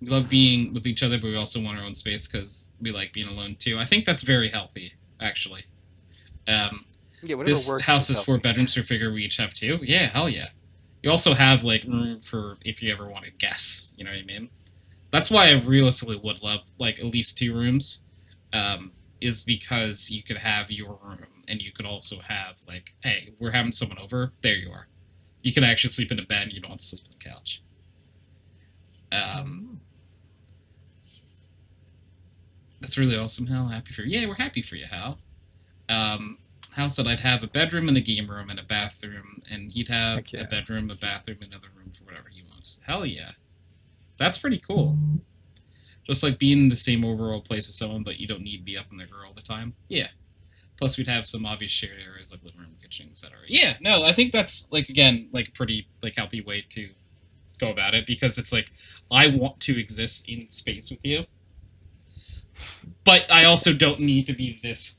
S1: We love being with each other, but we also want our own space because we like being alone, too. I think that's very healthy, actually.
S5: Yeah,
S1: this house is 4 bedrooms, so figure we each have 2. Yeah, hell yeah. You also have, like, room for if you ever want to guess, you know what I mean? That's why I realistically would love, like, at least 2 rooms, is because you could have your room, and you could also have, like, hey, we're having someone over, there you are. You can actually sleep in a bed, and you don't have to sleep on the couch. That's really awesome, Hal. Happy for you. Yeah, we're happy for you, Hal. Hal said I'd have a bedroom and a game room and a bathroom, and he'd have a bedroom, a bathroom, another room for whatever he wants. Hell yeah. That's pretty cool. Just like being in the same overall place with someone, but you don't need to be up in the girl all the time. Yeah. Plus, we'd have some obvious shared areas like living room, kitchen, etc. Yeah, no, I think that's, like, again, like, a pretty, like, healthy way to go about it, because it's like, I want to exist in space with you, but I also don't need to be this.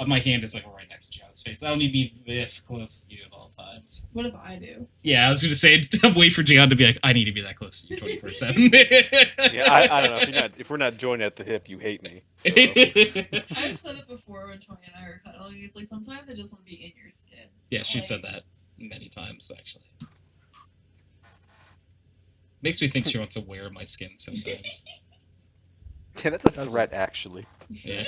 S1: My hand is, like, right next to Gianna's face. I don't need to be this close to you at all times.
S4: What if I do?
S1: Yeah, I was going to say, wait for Gianna to be like, I need to be that close to you 24/7.
S5: Yeah, I don't know. If we're not joined at the hip, you hate me. So.
S4: I've said it before when Tony and I are cuddling. It's like, sometimes I just want to be in your skin.
S1: Yeah, she said that many times, actually. Makes me think she wants to wear my skin sometimes.
S5: Yeah, that's a threat, actually.
S1: Yeah.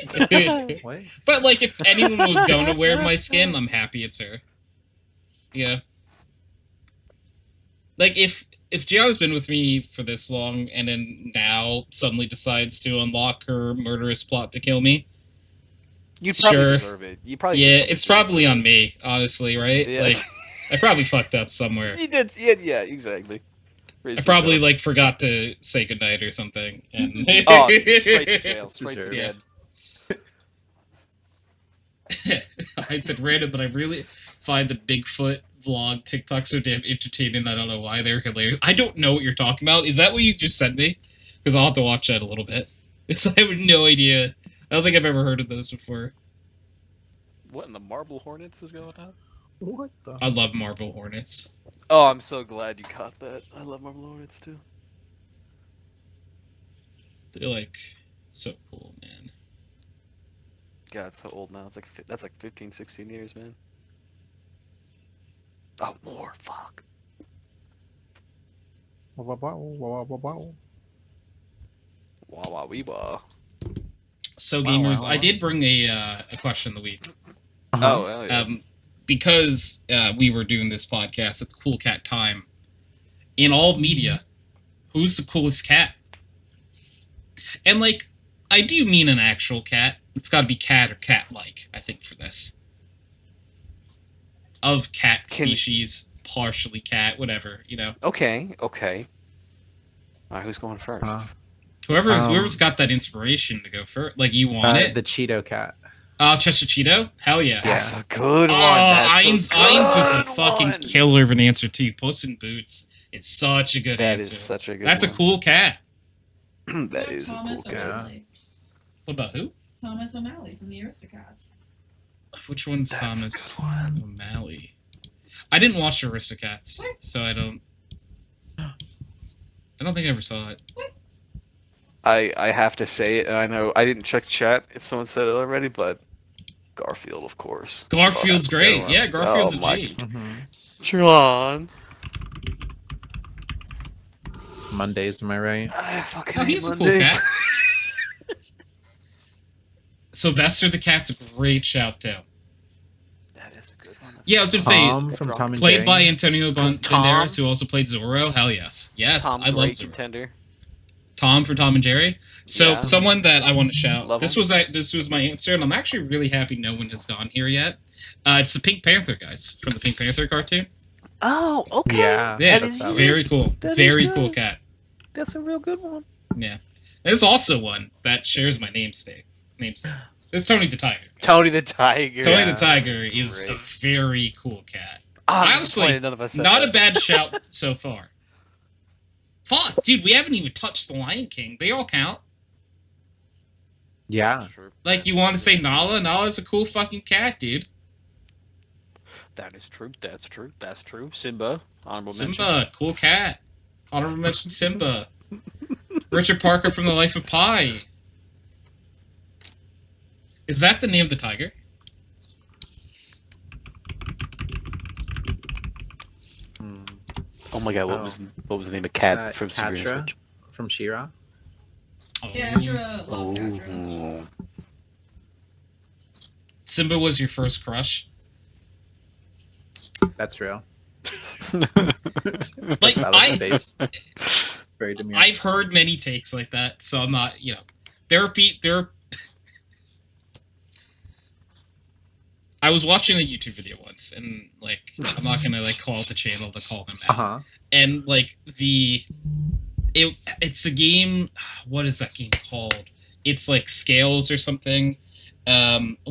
S1: But, like, if anyone was going to wear my skin, I'm happy it's her. Yeah. Like, if Gianna's been with me for this long, and then now suddenly decides to unlock her murderous plot to kill me,
S5: You probably
S1: Sure.
S5: deserve it. You probably
S1: Yeah, it's probably on me, honestly, right?
S5: Yeah.
S1: Like, I probably fucked up somewhere.
S5: You did. Yeah, exactly.
S1: I probably like forgot to say goodnight or something. And
S5: Oh, straight to jail. Straight to
S2: Deserved.
S5: bed.
S1: I said random, but I really find the Bigfoot vlog TikTok so damn entertaining. I don't know why they're hilarious. I don't know what you're talking about. Is that what you just sent me? Because I'll have to watch that a little bit. Because I have no idea. I don't think I've ever heard of those before.
S5: What in the Marble Hornets is going on?
S2: What the?
S1: I love Marble Hornets.
S5: Oh, I'm so glad you caught that. I love Marble Hornets too.
S1: They're like so cool, man.
S5: God, it's so old now. It's like that's like 15, 16 years, man. Oh, more. Fuck.
S2: Wow, wow, wow, wow, wow.
S5: Wah wah wee wah.
S1: So
S2: Wow,
S1: gamers,
S2: wow,
S1: I
S2: wow.
S1: did bring a question of the week.
S5: Oh, hell yeah.
S1: Because we were doing this podcast, it's Cool Cat time. In all media, who's the coolest cat? And like, I do mean an actual cat. It's got to be cat or cat-like, I think, for this. Of cat species, partially cat, whatever, you know.
S5: Okay. All right, who's going first?
S1: Whoever's got that inspiration to go first, like you want it.
S2: The Cheeto cat.
S1: Chester Cheeto? Hell yeah.
S5: That's a good one.
S1: Ainz with the
S5: good
S1: fucking
S5: one.
S1: killer of an answer too. Puss in Boots is such a good
S5: That
S1: answer.
S5: is such a good
S1: That's
S5: one.
S1: a cool cat.
S5: That is a cool
S4: Thomas
S5: cat.
S4: O'Malley.
S1: What about who?
S4: Thomas O'Malley from the Aristocats.
S1: Which one's
S5: That's a
S1: Thomas
S5: good one.
S1: O'Malley? I didn't watch Aristocats, so I don't think I ever saw it.
S5: I have to say it, and I know I didn't check chat if someone said it already, but Garfield, of course.
S1: Garfield's
S5: that's a good
S1: great.
S5: one.
S1: Yeah, Garfield's
S5: Oh
S1: a
S5: my
S1: G.
S5: John.
S2: It's Mondays, am I right?
S5: I fucking
S1: Oh,
S5: hate
S1: he's a cool
S5: Mondays.
S1: cat. Sylvester the Cat's a great shout out.
S5: That is a good one.
S1: Yeah, I was gonna say,
S2: Tom from Tom and
S1: played
S2: Jerry.
S1: by Antonio
S5: Tom?
S1: Banderas, who also played Zorro. Hell yes. Yes,
S5: Tom,
S1: I love
S5: great
S1: Zorro.
S5: contender.
S1: Tom from Tom and Jerry. So
S5: Yeah.
S1: someone that I want to shout.
S5: Love
S1: This
S5: him.
S1: was my answer, and I'm actually really happy no one has gone here yet. It's the Pink Panther guys from the Pink Panther cartoon.
S5: Oh, okay.
S2: Yeah.
S1: Yeah,
S2: that's valid.
S1: very cool.
S5: That is
S1: Very
S5: good.
S1: cool cat.
S5: That's a real good one.
S1: Yeah. There's also one that shares my namesake. It's Tony the Tiger.
S5: Tony the Tiger.
S1: Tony
S5: Yeah,
S1: the Tiger
S5: that's
S1: is
S5: great.
S1: a very cool cat.
S5: I'm
S1: honestly,
S5: disappointed none of us said
S1: Not
S5: that.
S1: a bad shout so far. Fuck, dude, we haven't even touched the Lion King. They all count.
S2: Yeah.
S5: That's true.
S1: Like, you want to say Nala? Nala's a cool fucking cat, dude.
S5: That is true. That's true. That's true. Simba. Honorable mention.
S1: Simba, cool cat. Honorable mention Simba. Richard Parker from The Life of Pi. Is that the name of the tiger?
S5: Oh my god, what was the name of cat from Sabrina?
S2: Catra from She-Ra.
S1: Oh.
S4: Yeah, Catra. Love Catra.
S5: Oh.
S1: Simba was your first crush?
S2: That's real.
S1: Like,
S2: Valid face. Very demure.
S1: I've heard many takes like that, so I'm not, I was watching a YouTube video once, and, like, I'm not gonna, like, call out the channel to call them out.
S2: Uh-huh.
S1: And, like, it's a game, what is that game called? It's, like, Scales or something,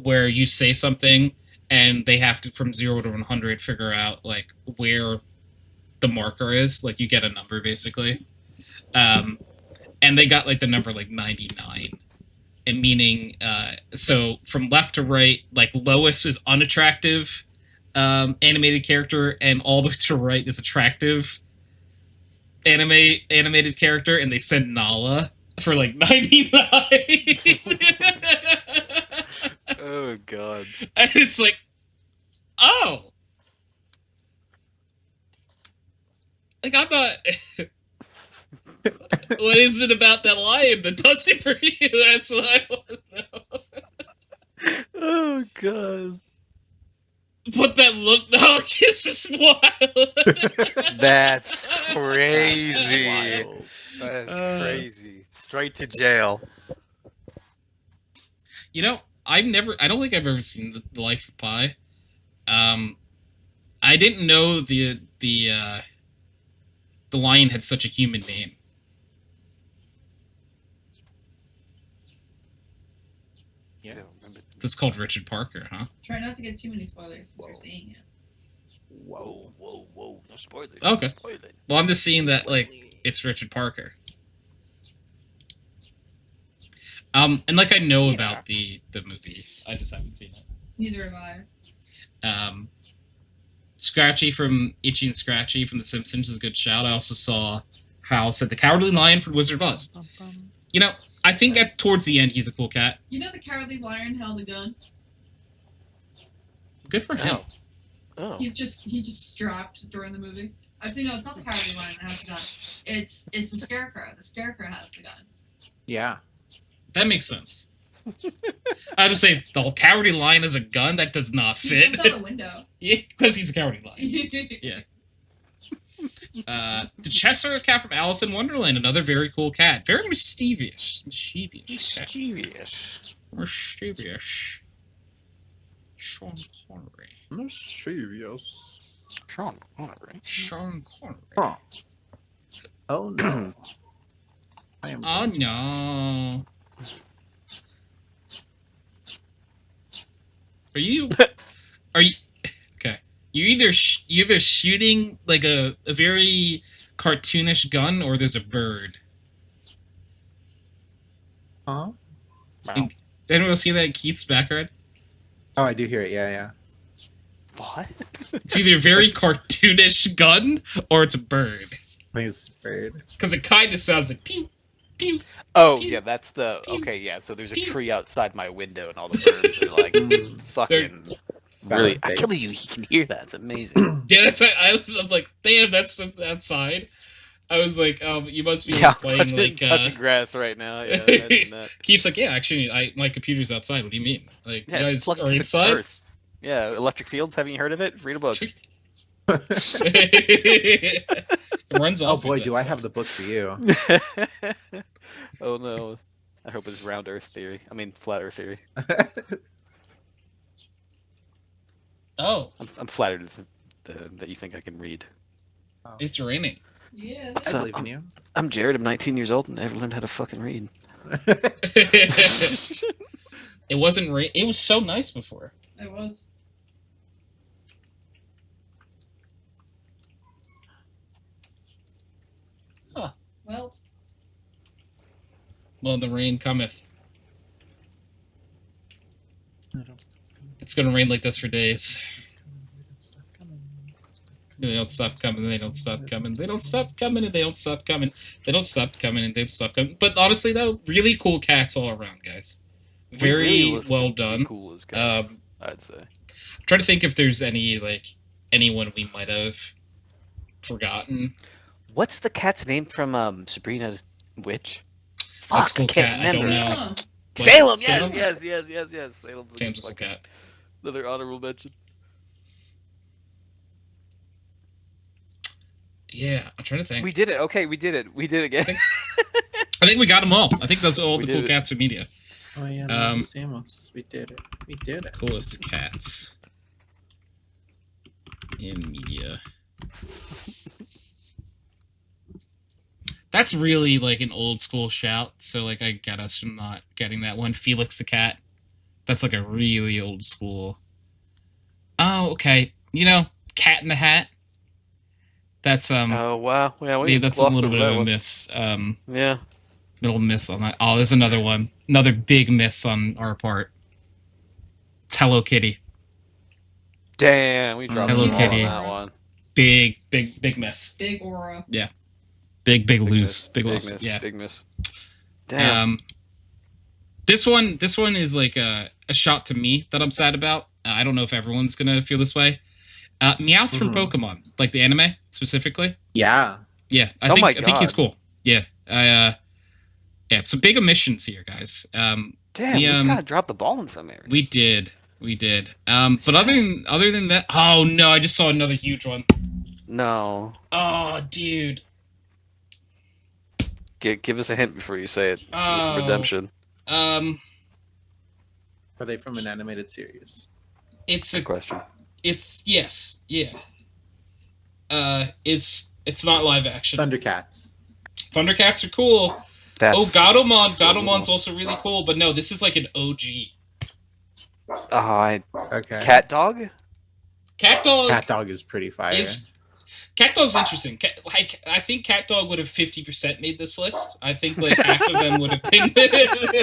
S1: where you say something, and they have to, from 0 to 100, figure out, like, where the marker is. Like, you get a number, basically. And they got, like, the number, like, 99. And meaning, so from left to right, like, lowest is unattractive animated character, and all the way to right is attractive animated character, and they said Nala for, like, 99.
S5: Oh god.
S1: And it's like, oh! Like, I'm not... What is it about that lion that does it for you? That's what I want to know.
S5: Oh god.
S1: But that look now is wild.
S5: That's crazy.
S2: Wild.
S5: That's crazy. Straight to jail.
S1: You know, I don't think I've ever seen the Life of Pi. I didn't know the lion had such a human name.
S2: Yeah.
S1: That's called Richard Parker, huh?
S4: Try not to get too many spoilers because you're seeing it.
S2: Whoa.
S5: No spoilers.
S1: Okay. Well, I'm just seeing that like it's Richard Parker. And like I know about the movie, I just haven't seen it.
S4: Neither have I.
S1: Scratchy from Itchy and Scratchy from The Simpsons is a good shout. I also saw Hal said the Cowardly Lion from Wizard of Oz. You know, I think towards the end he's a cool cat.
S4: You know the Cowardly Lion held a gun?
S1: Good for him.
S5: Oh.
S4: He's just strapped during the movie. Actually, no, it's not the Cowardly Lion that has the gun. It's the Scarecrow. The Scarecrow has the gun.
S2: Yeah.
S1: That makes sense. I would say the Cowardly Lion has a gun that does not
S4: He
S1: fit.
S4: jumps out the window.
S1: Yeah, because he's a Cowardly Lion. Yeah. The Cheshire Cat from Alice in Wonderland, another very cool cat. Very mischievous.
S5: Mischievous.
S1: Sean Connery.
S2: Mischievous.
S5: Sean Connery.
S2: Huh. Oh no. I am.
S1: Oh no. Are you okay? You're either shooting like a very cartoonish gun, or there's a bird.
S2: Huh?
S1: Wow. Anyone see that Keith's background?
S2: Oh, I do hear it. Yeah.
S5: What?
S1: It's either a very cartoonish gun or it's a bird.
S2: I think it's bird.
S1: Because it kind of sounds like pew, pew.
S5: Oh,
S1: pew,
S5: yeah, that's the...
S1: pew,
S5: Okay, yeah, so there's a
S1: pew.
S5: tree outside my window and all the birds are like fucking... Really, I can't believe he can hear that. It's amazing.
S1: Yeah, I'm like, damn, that's outside. I was like, you must be playing like
S5: touching grass right now. Yeah, imagine that.
S1: Keeps like, yeah, actually, my computer's outside. What do you mean? Like,
S5: Yeah,
S1: you
S5: it's
S1: guys
S5: plugged
S1: are
S5: to the
S1: inside?
S5: earth. Yeah, electric fields. Haven't you heard of it? Read a book.
S1: It runs off.
S2: Oh boy, do I have the book for you.
S5: Oh no. I hope it's round earth theory. I mean, flat earth theory.
S1: Oh.
S5: I'm flattered that you think I can read.
S1: It's raining.
S4: Yeah.
S2: I believe in you.
S5: I'm Jared. I'm 19 years old and never learned how to fucking read.
S1: It wasn't rain. It was so nice before.
S4: It was.
S1: Huh.
S4: Well,
S1: the rain cometh. It's gonna rain like this for days. They don't stop coming. They don't stop coming. They don't stop coming, and they don't stop coming. They don't stop coming, and they don't stop coming. But honestly, though, really cool cats all around, guys. Very well done.
S5: Cool as cats, I'd say.
S1: I'm trying to think if there's anyone we might have forgotten.
S5: What's the cat's name from Sabrina's Witch?
S1: That's
S5: Fuck,
S1: cool
S5: I can't
S1: cat. I don't
S5: remember.
S1: know.
S5: Salem.
S1: Salem?
S5: Yes. Salem's
S1: Sam's a cool cat.
S5: Another honorable mention.
S1: Yeah, I'm trying to think.
S5: We did it. Okay, we did it. We did it again.
S1: I think we got them all. I think that's all
S5: We
S1: the
S5: did
S1: cool
S5: it.
S1: cats in media.
S2: Oh yeah, no, Samus. We did it. We did it.
S1: Coolest cats in media. That's really like an old school shout. So like I get us from not getting that one. Felix the cat. That's like a really old school. Oh, okay. You know, Cat in the Hat. That's
S5: Oh wow. Yeah,
S1: that's a little bit of a miss.
S5: Yeah.
S1: Little miss on that. Oh, there's another one. Another big miss on our part. It's Hello Kitty.
S5: Damn, we dropped
S1: Hello
S5: the ball
S1: Kitty.
S5: on that one.
S1: Big miss.
S4: big aura.
S1: Yeah. Big lose.
S5: Miss,
S1: Big
S5: big
S1: loss.
S5: miss,
S1: Yeah.
S5: Big miss. Damn.
S1: This one is like a shot to me that I'm sad about. I don't know if everyone's gonna feel this way. Meowth from Pokemon, like the anime specifically.
S2: Yeah.
S1: Yeah, I think he's cool. Yeah, yeah, some big omissions here, guys.
S5: Damn,
S1: we
S5: gotta drop the ball in some areas.
S1: We did. But other than that, oh no, I just saw another huge one.
S5: No.
S1: Oh, dude.
S5: Give us a hint before you say it. Give us some redemption.
S2: Are they from an animated series?
S1: It's a
S5: Good question.
S1: It's yes, yeah. It's not live action.
S2: Thundercats.
S1: Thundercats are cool.
S5: That's
S1: Gatomon.
S5: so
S1: Gadomon's
S5: cool.
S1: also really cool, but no, this is like an OG.
S2: Okay.
S5: Cat dog.
S1: Cat Dog.
S2: Cat Dog is pretty fire.
S1: Cat Dog's interesting. I think Cat Dog would have 50% made this list. I think like half of them would have been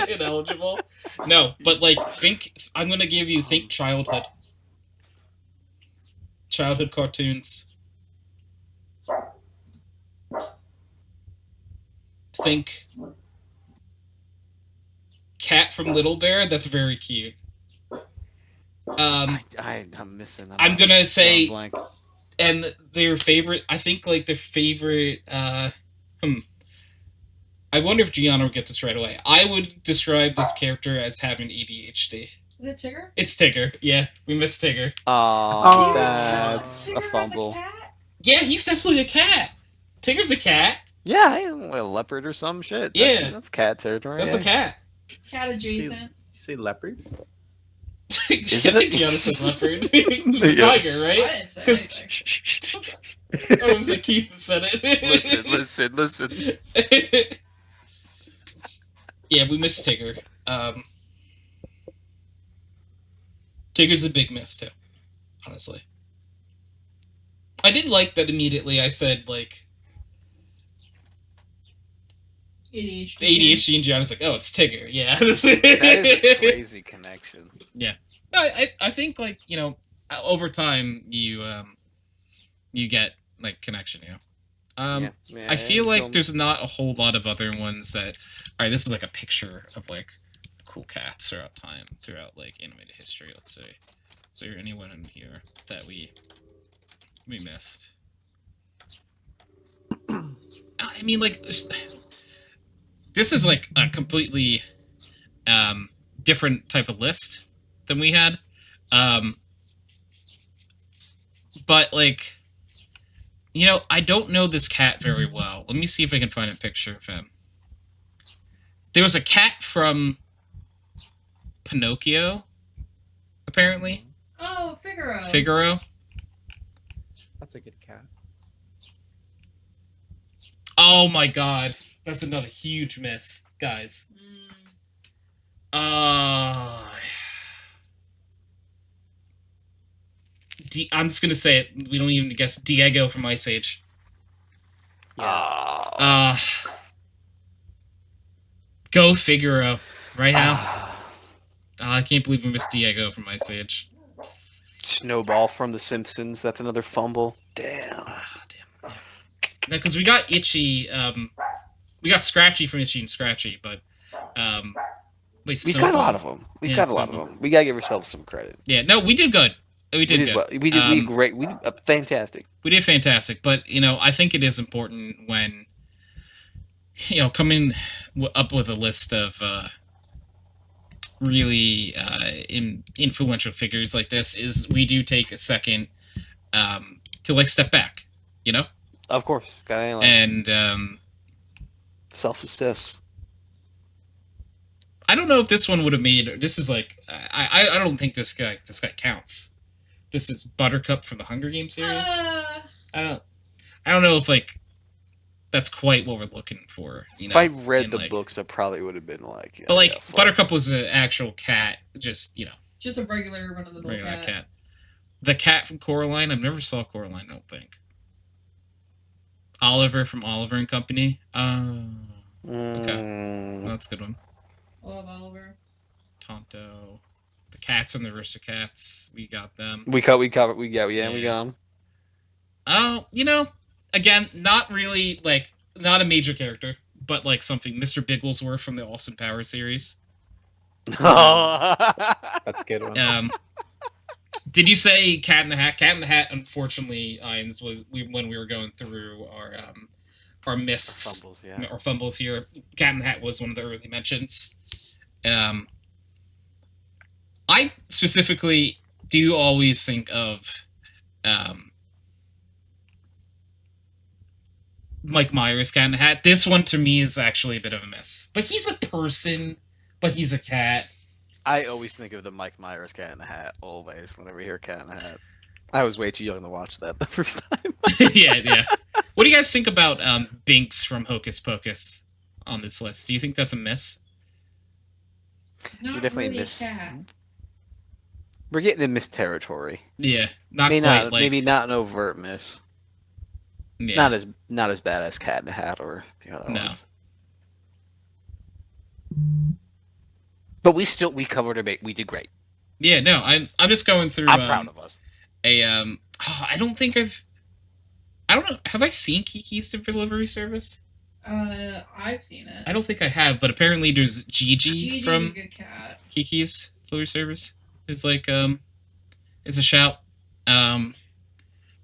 S1: ineligible. No, but like I'm gonna give you childhood cartoons. Think Cat from Little Bear. That's very cute.
S5: I'm missing.
S1: I'm gonna say,
S5: blank.
S1: and their favorite. I think like their favorite. I wonder if Gianna would get this right away. I would describe this character as having ADHD.
S4: Is it Tigger?
S1: It's Tigger. Yeah, we miss Tigger.
S5: Oh,
S2: Oh.
S5: that's
S4: Tigger
S5: a
S4: has
S5: fumble.
S4: cat?
S1: Yeah, he's definitely a cat. Tigger's a cat.
S5: Yeah, he's a leopard or some shit.
S1: Yeah.
S5: That's cat territory.
S1: That's a cat.
S4: Cat adjacent.
S2: Did you say leopard?
S1: I think Gianna said leopard. He's a
S5: Yeah.
S1: tiger,
S4: I
S1: right?
S4: didn't say anything.
S1: Oh, it was like Keith that said it.
S5: Listen.
S1: Yeah, we miss Tigger. Tigger's a big miss too, honestly. I did like that immediately I said like
S4: ADHD.
S1: ADHD and Gianna's like, oh, it's Tigger. Yeah.
S5: That is a crazy connection.
S1: I think like, over time you get like connection,
S5: Yeah,
S1: I feel like
S5: film-
S1: there's not a whole lot of other ones that. All right, this is like a picture of like cool cats throughout like animated history. Let's see. Is there anyone in here that we missed? I mean, like this is like a completely different type of list than we had, but like. I don't know this cat very well. Let me see if I can find a picture of him. There was a cat from Pinocchio, apparently.
S4: Oh, Figaro.
S1: Figaro.
S2: That's a good cat.
S1: Oh my god. That's another huge miss, guys. I'm just gonna say it. We don't even guess Diego from Ice Age.
S5: Yeah.
S1: Go Figaro. Right now. I can't believe we missed Diego from Ice Age.
S5: Snowball from The Simpsons. That's another fumble. Damn.
S1: Damn. No, because we got Itchy. We got Scratchy from Itchy and Scratchy, but wait,
S5: We've got a lot of them. We gotta give ourselves some credit.
S1: Yeah, no, we did good. We did good.
S5: Well. We did great. We did fantastic.
S1: We did fantastic, but I think it is important when coming up with a list of really influential figures like this is we do take a second to like step back,
S5: Of course, gotta analyze.
S1: and
S5: Self-assess.
S1: I don't know if this one would have made. This is like I don't think this guy counts. This is Buttercup from the Hunger Games series. I don't know if like that's quite what we're looking for.
S5: If I read the books, I probably would have been like.
S1: But like
S5: fuck.
S1: Buttercup was an actual cat, just
S4: just a regular run-of-the-mill
S1: regular
S4: cat.
S1: cat. The cat from Coraline. I've never saw Coraline. I don't think. Oliver from Oliver and Company. Okay, that's a good one.
S4: Love Oliver.
S1: Tonto. The cats from the Aristocats. We got them.
S5: We got them.
S1: Oh, again, not really not a major character, but like something. Mr. Bigglesworth from the Austin Powers series.
S2: That's a good one.
S1: Did you say Cat in the Hat? Cat in the Hat, unfortunately, Ines, when we were going through our missed
S5: Fumbles, yeah.
S1: or fumbles here. Cat in the Hat was one of the early mentions. I specifically do always think of Mike Myers, Cat in the Hat. This one to me is actually a bit of a miss. But he's a person, but he's a cat.
S5: I always think of the Mike Myers Cat in the Hat, always, whenever I hear Cat in the Hat. I was way too young to watch that the first time.
S1: Yeah. What do you guys think about Binks from Hocus Pocus on this list? Do you think that's a miss?
S4: It's not
S5: You're definitely
S4: really
S5: miss.
S4: a cat.
S5: We're getting in miss territory.
S1: Yeah, not
S5: maybe
S1: quite
S5: not,
S1: like...
S5: Maybe not an overt miss.
S1: Yeah.
S5: Not as bad as Cat in the Hat or the other ones. But we covered a bit. We did great.
S1: Yeah, no, I'm just going through.
S5: I'm proud of us.
S1: I don't know. Have I seen Kiki's Delivery Service?
S4: I've seen it.
S1: I don't think I have, but apparently there's Gigi from
S4: a good cat.
S1: Kiki's Delivery Service. Is like is a shout.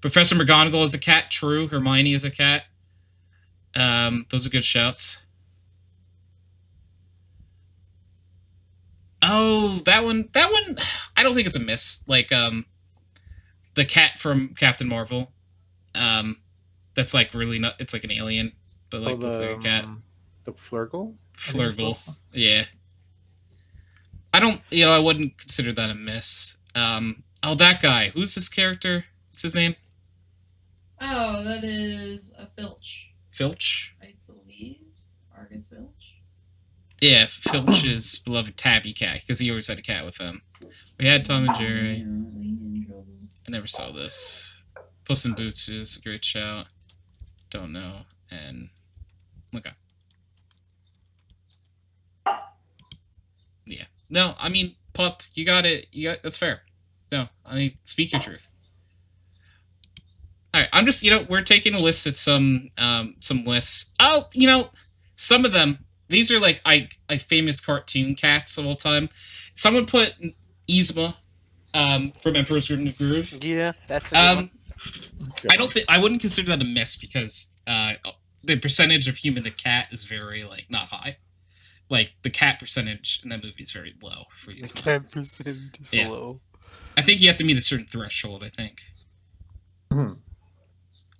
S1: Professor McGonagall is a cat. True. Hermione is a cat. Those are good shouts. Oh, that one. I don't think it's a miss. Like the cat from Captain Marvel. That's like really not. It's like an alien, but like looks like a cat.
S2: The Flurgle.
S1: Flurgle. Yeah. I wouldn't consider that a miss. Oh, that guy. Who's this character? What's his name?
S4: Oh, that is a Filch.
S1: Filch?
S4: I believe. Argus Filch?
S1: Yeah, Filch's beloved tabby cat, because he always had a cat with him. We had Tom and Jerry. I never saw this. Puss in Boots is a great shout. Don't know. And okay. Yeah. No, I mean, pup, you got it. That's fair. No, I mean, speak your truth. All right, I'm just, we're taking a list at some lists. Oh, some of them. These are like famous cartoon cats of all time. Someone put Yzma from Emperor's New Groove.
S5: Yeah, that's a good one.
S1: I wouldn't consider that a miss because the percentage of human to cat is very not high. Like the cat percentage in that movie is very low for Yzma.
S5: The cat percentage is low.
S1: I think you have to meet a certain threshold. I think.
S2: Mm-hmm.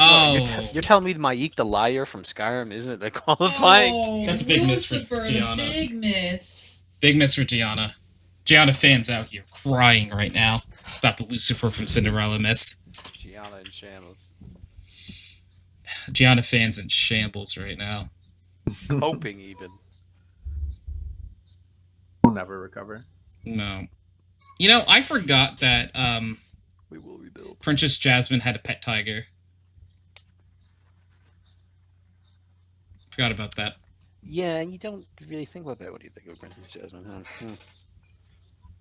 S1: Oh,
S5: you're telling me Maik the liar from Skyrim isn't a qualifying?
S4: Oh,
S1: that's a big miss for Gianna.
S4: Big miss.
S1: Big miss for Gianna. Gianna fans out here crying right now about the Lucifer from Cinderella miss.
S5: Gianna in shambles.
S1: Gianna fans in shambles right now.
S5: Hoping even.
S2: We'll never recover.
S1: No. I forgot that
S5: we will rebuild.
S1: Princess Jasmine had a pet tiger. Forgot about that.
S5: Yeah, you don't really think about that when you think of Princess Jasmine, huh?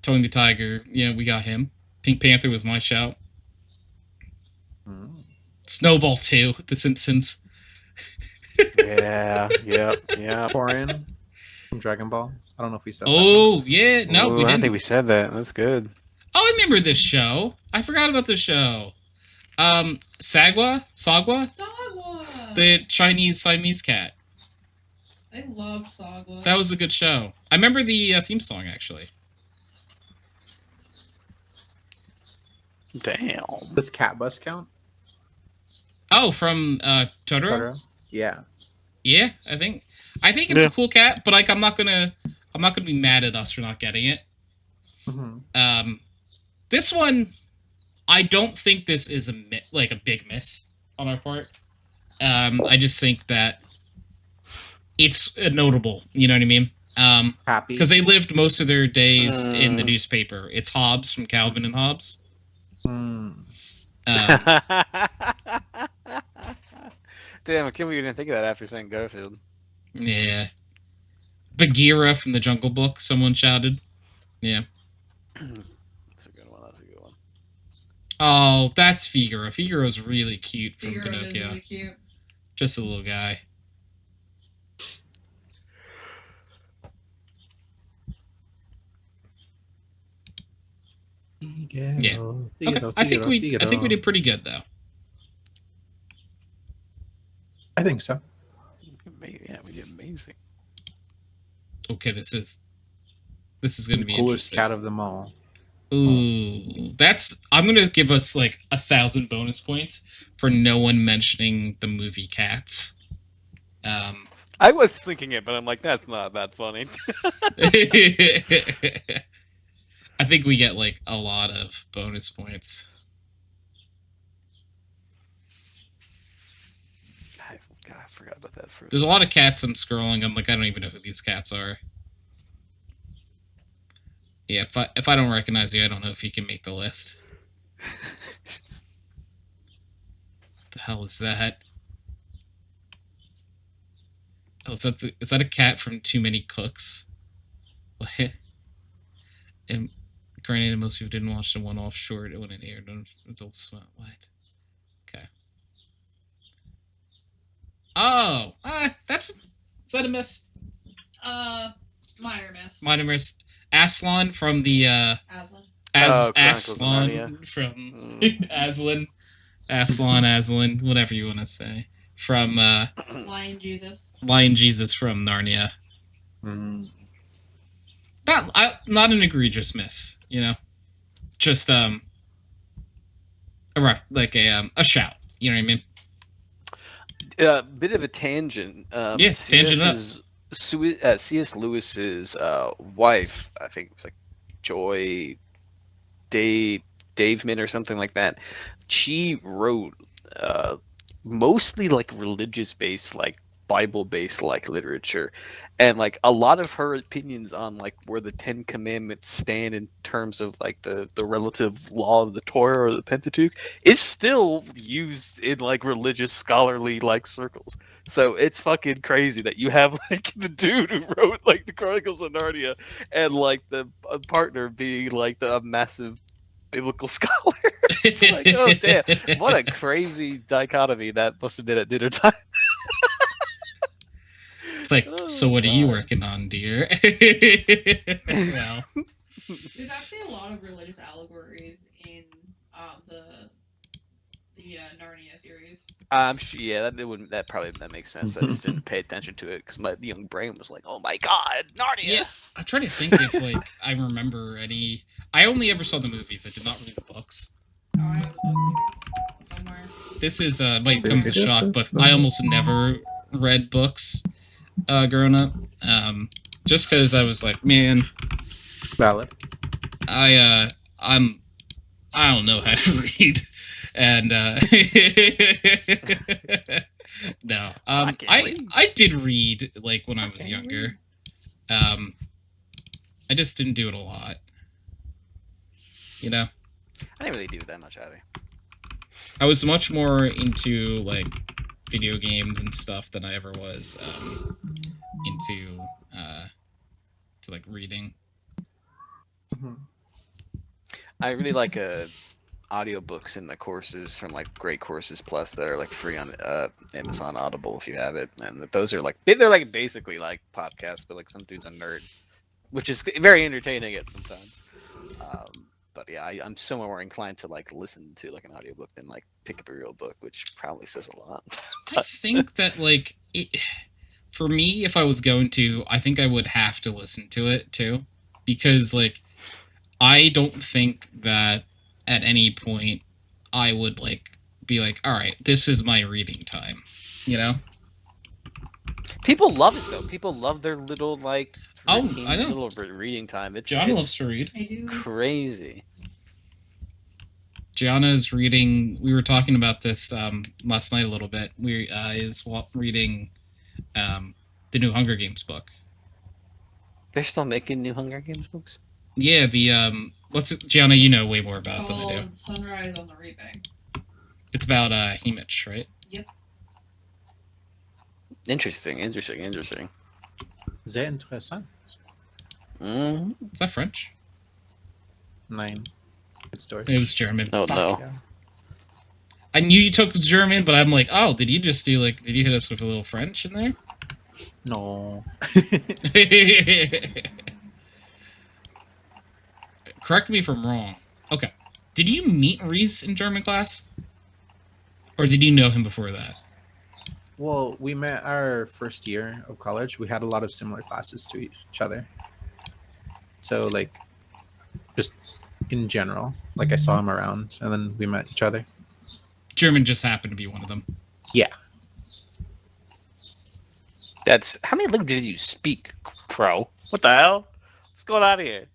S1: Tony the Tiger, we got him. Pink Panther was my shout. Snowball 2, The Simpsons.
S5: Yeah.
S2: Torin from Dragon Ball. I don't know if we said that.
S1: Oh, yeah. No, we didn't.
S5: I don't think we said that. That's good.
S1: Oh, I remember this show. I forgot about this show. Sagwa? The Chinese Siamese cat.
S4: I love Sagwa.
S1: That was a good show. I remember the theme song, actually.
S5: Damn.
S2: Does Cat Bus count?
S1: Oh, from Totoro?
S2: Yeah.
S1: Yeah, I think it's a cool cat, but I'm not gonna be mad at us for not getting it.
S2: Mm-hmm.
S1: This one, I don't think this is a big miss on our part. I just think that it's notable. You know what I mean?
S2: Happy
S1: because they lived most of their days in the newspaper. It's Hobbes from Calvin and Hobbes.
S5: Damn, I can't believe you didn't think of that after saying Garfield.
S1: Yeah. Bagheera from the Jungle Book, someone shouted. Yeah.
S5: That's a good one.
S1: Oh, that's Figaro. Figaro's really cute from
S4: Figaro
S1: Pinocchio.
S4: is really cute.
S1: Just a little guy. Yeah. Okay. I think we did pretty good though.
S2: I think so.
S5: Yeah, we did amazing.
S1: Okay, this is going to be
S2: coolest
S1: interesting.
S2: cat of them all.
S1: Ooh, I'm going to give us 1,000 bonus points for no one mentioning the movie Cats.
S5: I was thinking it, but I'm like, that's not that funny.
S1: I think we get like a lot of bonus points.
S5: God, I forgot about that.
S1: There's a lot of cats. I'm scrolling. I'm like, I don't even know who these cats are. Yeah, if I don't recognize you, I don't know if you can make the list. What the hell is that? Oh, is that a cat from Too Many Cooks? What? And granted, most people didn't watch the one-off short when it aired on Adult Swim. What? Okay. Oh, is that a miss?
S4: Minor miss.
S1: Minor miss. Aslan from the
S4: Aslan.
S1: Aslan from Aslan, whatever you want to say, from
S4: Lion Jesus
S1: from Narnia.
S2: Mm.
S1: Not an egregious miss, you know, just a shout. You know what I mean?
S5: Bit of a tangent.
S1: Yeah, tangent up.
S5: C.S. Lewis's wife, I think it was like Joy Daveman or something like that. She wrote mostly like religious based, like Bible based like literature, and like a lot of her opinions on like where the Ten Commandments stand in terms of like the relative law of the Torah or the Pentateuch is still used in like religious scholarly like circles. So it's fucking crazy that you have like the dude who wrote like the Chronicles of Narnia and like the partner being like the massive biblical scholar. It's like, oh damn, what a crazy dichotomy that must have been at dinner time.
S1: It's like, so what are you working on, dear? Well,
S4: there's actually a lot of religious allegories in the Narnia series.
S5: Yeah, that probably makes sense. I just didn't pay attention to it because my young brain was like, "Oh my god, Narnia!"
S1: Yeah, I'm trying to think if like I remember any. I only ever saw the movies. I did not read the books.
S4: Oh, I have the book series somewhere.
S1: This is might come as a shock, but I almost never read books growing up. Just because I was like, man,
S2: Valid.
S1: I don't know how to read. And no, I did read like when I was younger. I just didn't do it a lot. You know,
S5: I didn't really do that much either.
S1: I was much more into like video games and stuff than I ever was into to like reading.
S2: Mm-hmm.
S5: I really like audiobooks in the courses from like Great Courses Plus that are like free on Amazon Audible if you have it, and those are like they're like basically like podcasts, but like some dude's a nerd, which is very entertaining at sometimes. But yeah, I'm so more inclined to like listen to like an audiobook than like pick up a real book, which probably says a lot.
S1: I think that like for me, if I was going to, I think I would have to listen to it too, because like I don't think that at any point I would like be like, all right, this is my reading time, you know?
S5: People love it though. People love their little like
S1: I know.
S5: little reading time.
S1: Gianna loves to read.
S4: I do.
S5: Crazy.
S1: Gianna is reading. We were talking about this last night a little bit. Is reading the new Hunger Games book.
S5: They're still making new Hunger Games books?
S1: Yeah, the what's it, Gianna? You know way more about it than I do.
S4: Sunrise on the Reaping.
S1: It's about Haymitch, right?
S4: Yep.
S5: Interesting.
S2: Sehr interessant.
S1: Is that French?
S2: Nine. Good story.
S1: It was German.
S5: Oh no.
S2: Yeah.
S1: I knew you took German, but I'm like, oh, did you just do like? Did you hit us with a little French in there?
S2: No.
S1: Correct me if I'm wrong. Okay. Did you meet Reese in German class? Or did you know him before that?
S2: Well, we met our first year of college. We had a lot of similar classes to each other. So, like, just in general, like I saw him around, and then we met each other.
S1: German just happened to be one of them.
S2: Yeah.
S5: That's how many languages do you speak, Chro? What the hell? What's going on here?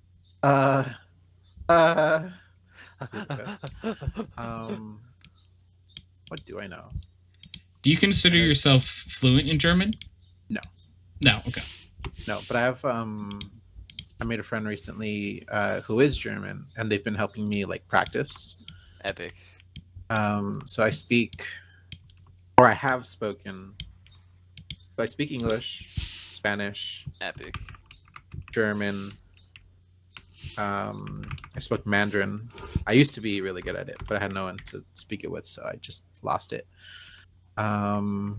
S2: Uh, what do I know?
S1: Do you consider yourself fluent in German?
S2: No.
S1: No. Okay.
S2: No, but I made a friend recently who is German, and they've been helping me like practice.
S5: Epic.
S2: So I speak, or I have spoken. So I speak English, Spanish,
S5: Epic.
S2: German. I spoke Mandarin. I used to be really good at it, but I had no one to speak it with, so I just lost it.
S1: That's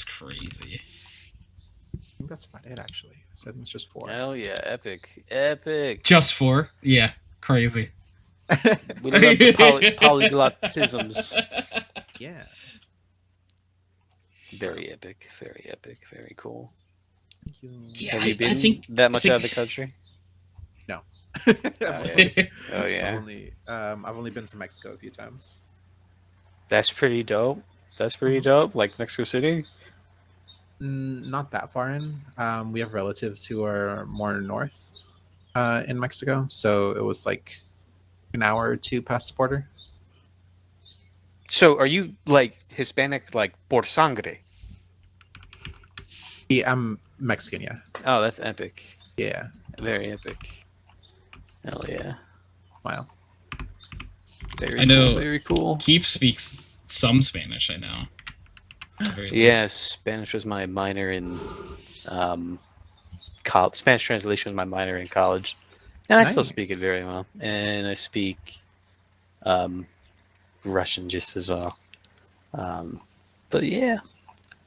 S1: crazy.
S2: I think that's about it, actually. So I think it's just 4.
S5: Hell yeah, epic. Epic.
S1: Just 4? Yeah, crazy.
S5: We love the polyglotisms.
S2: Yeah.
S5: Very epic. Very epic. Very cool.
S2: Thank you.
S1: Yeah,
S5: Have you been
S1: I think
S5: that much out of the country?
S2: No.
S5: Oh, yeah. Oh, yeah.
S2: I've only been to Mexico a few times.
S5: That's pretty dope. That's pretty dope. Like Mexico City?
S2: Not that far in. We have relatives who are more north in Mexico, so it was like an hour or 2 past the border.
S5: So are you like Hispanic, like por sangre?
S2: Yeah, I'm Mexican, yeah.
S5: Oh, that's epic.
S2: Yeah.
S5: Very epic. Hell yeah.
S2: Wow.
S5: Very
S1: I know.
S5: cool. Very cool.
S1: Keith speaks some Spanish, I know.
S5: Yes, Spanish was my minor in college. Spanish translation was my minor in college. And I still speak it very well. And I speak Russian just as well. But yeah.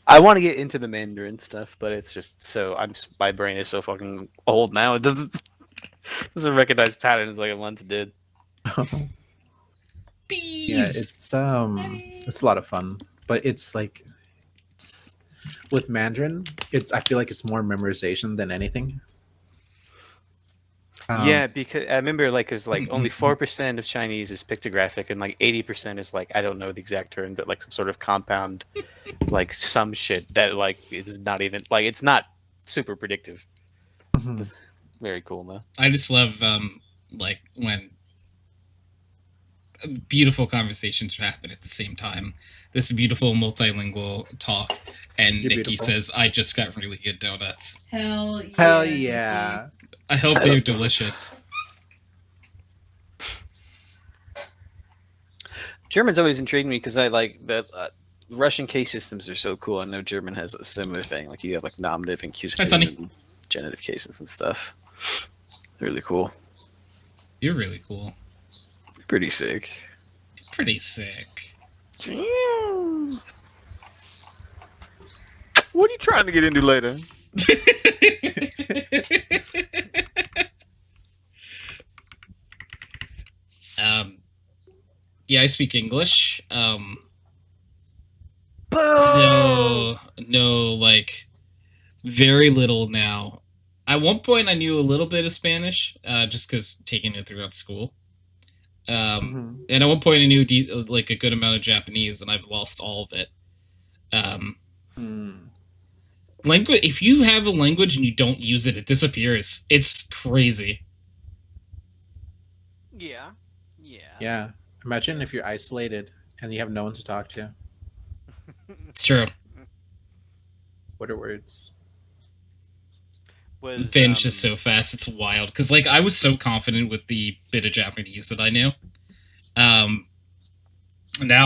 S5: I want to get into the Mandarin stuff, but it's just so my brain is so fucking old now. It doesn't recognize patterns like it once did.
S2: Yeah, it's a lot of fun, but it's like with Mandarin, I feel like it's more memorization than anything.
S5: Yeah, because I remember cause only 4% of Chinese is pictographic, and 80% is I don't know the exact term, but some sort of compound, some shit that is not even it's not super predictive. It's very cool though.
S1: I just love when beautiful conversations happen at the same time. This beautiful multilingual talk, and
S2: You're
S1: Nikki
S2: beautiful.
S1: says, "I just got really good donuts."
S4: Hell yeah.
S2: Hell yeah.
S1: I hope they're delicious.
S5: German's always intrigued me because I like that Russian case systems are so cool. I know German has a similar thing. Like you have nominative and accusative and genitive cases and stuff. Really cool.
S1: You're really cool.
S5: Pretty sick.
S1: Pretty sick.
S5: What are you trying to get into later?
S1: Yeah, I speak English.
S5: Boom!
S1: No, very little now. At one point, I knew a little bit of Spanish, just because taking it throughout school. And at one point, I knew a good amount of Japanese, and I've lost all of it. Language. If you have a language and you don't use it, it disappears. It's crazy.
S5: Yeah.
S2: Yeah. Imagine if you're isolated and you have no one to talk to.
S1: It's true.
S2: What are words?
S1: Fin's just so fast. It's wild. Because, I was so confident with the bit of Japanese that I knew. Now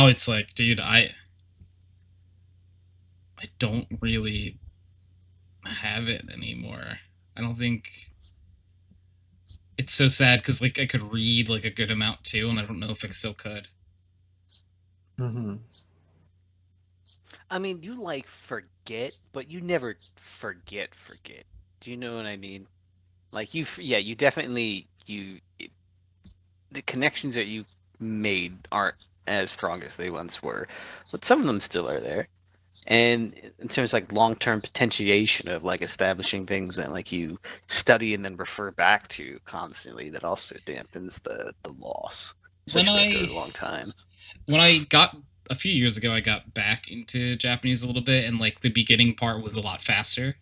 S1: it's dude, I don't really have it anymore. I don't think... It's so sad because I could read a good amount too, and I don't know if I still could.
S5: I mean, you forget, but you never forget. Do you know what I mean? You definitely the connections that you made aren't as strong as they once were, but some of them still are there. And in terms of long-term potentiation of establishing things that you study and then refer back to constantly, that also dampens the loss, especially after a long time.
S1: When I got a few years ago, I got back into Japanese a little bit, and the beginning part was a lot faster.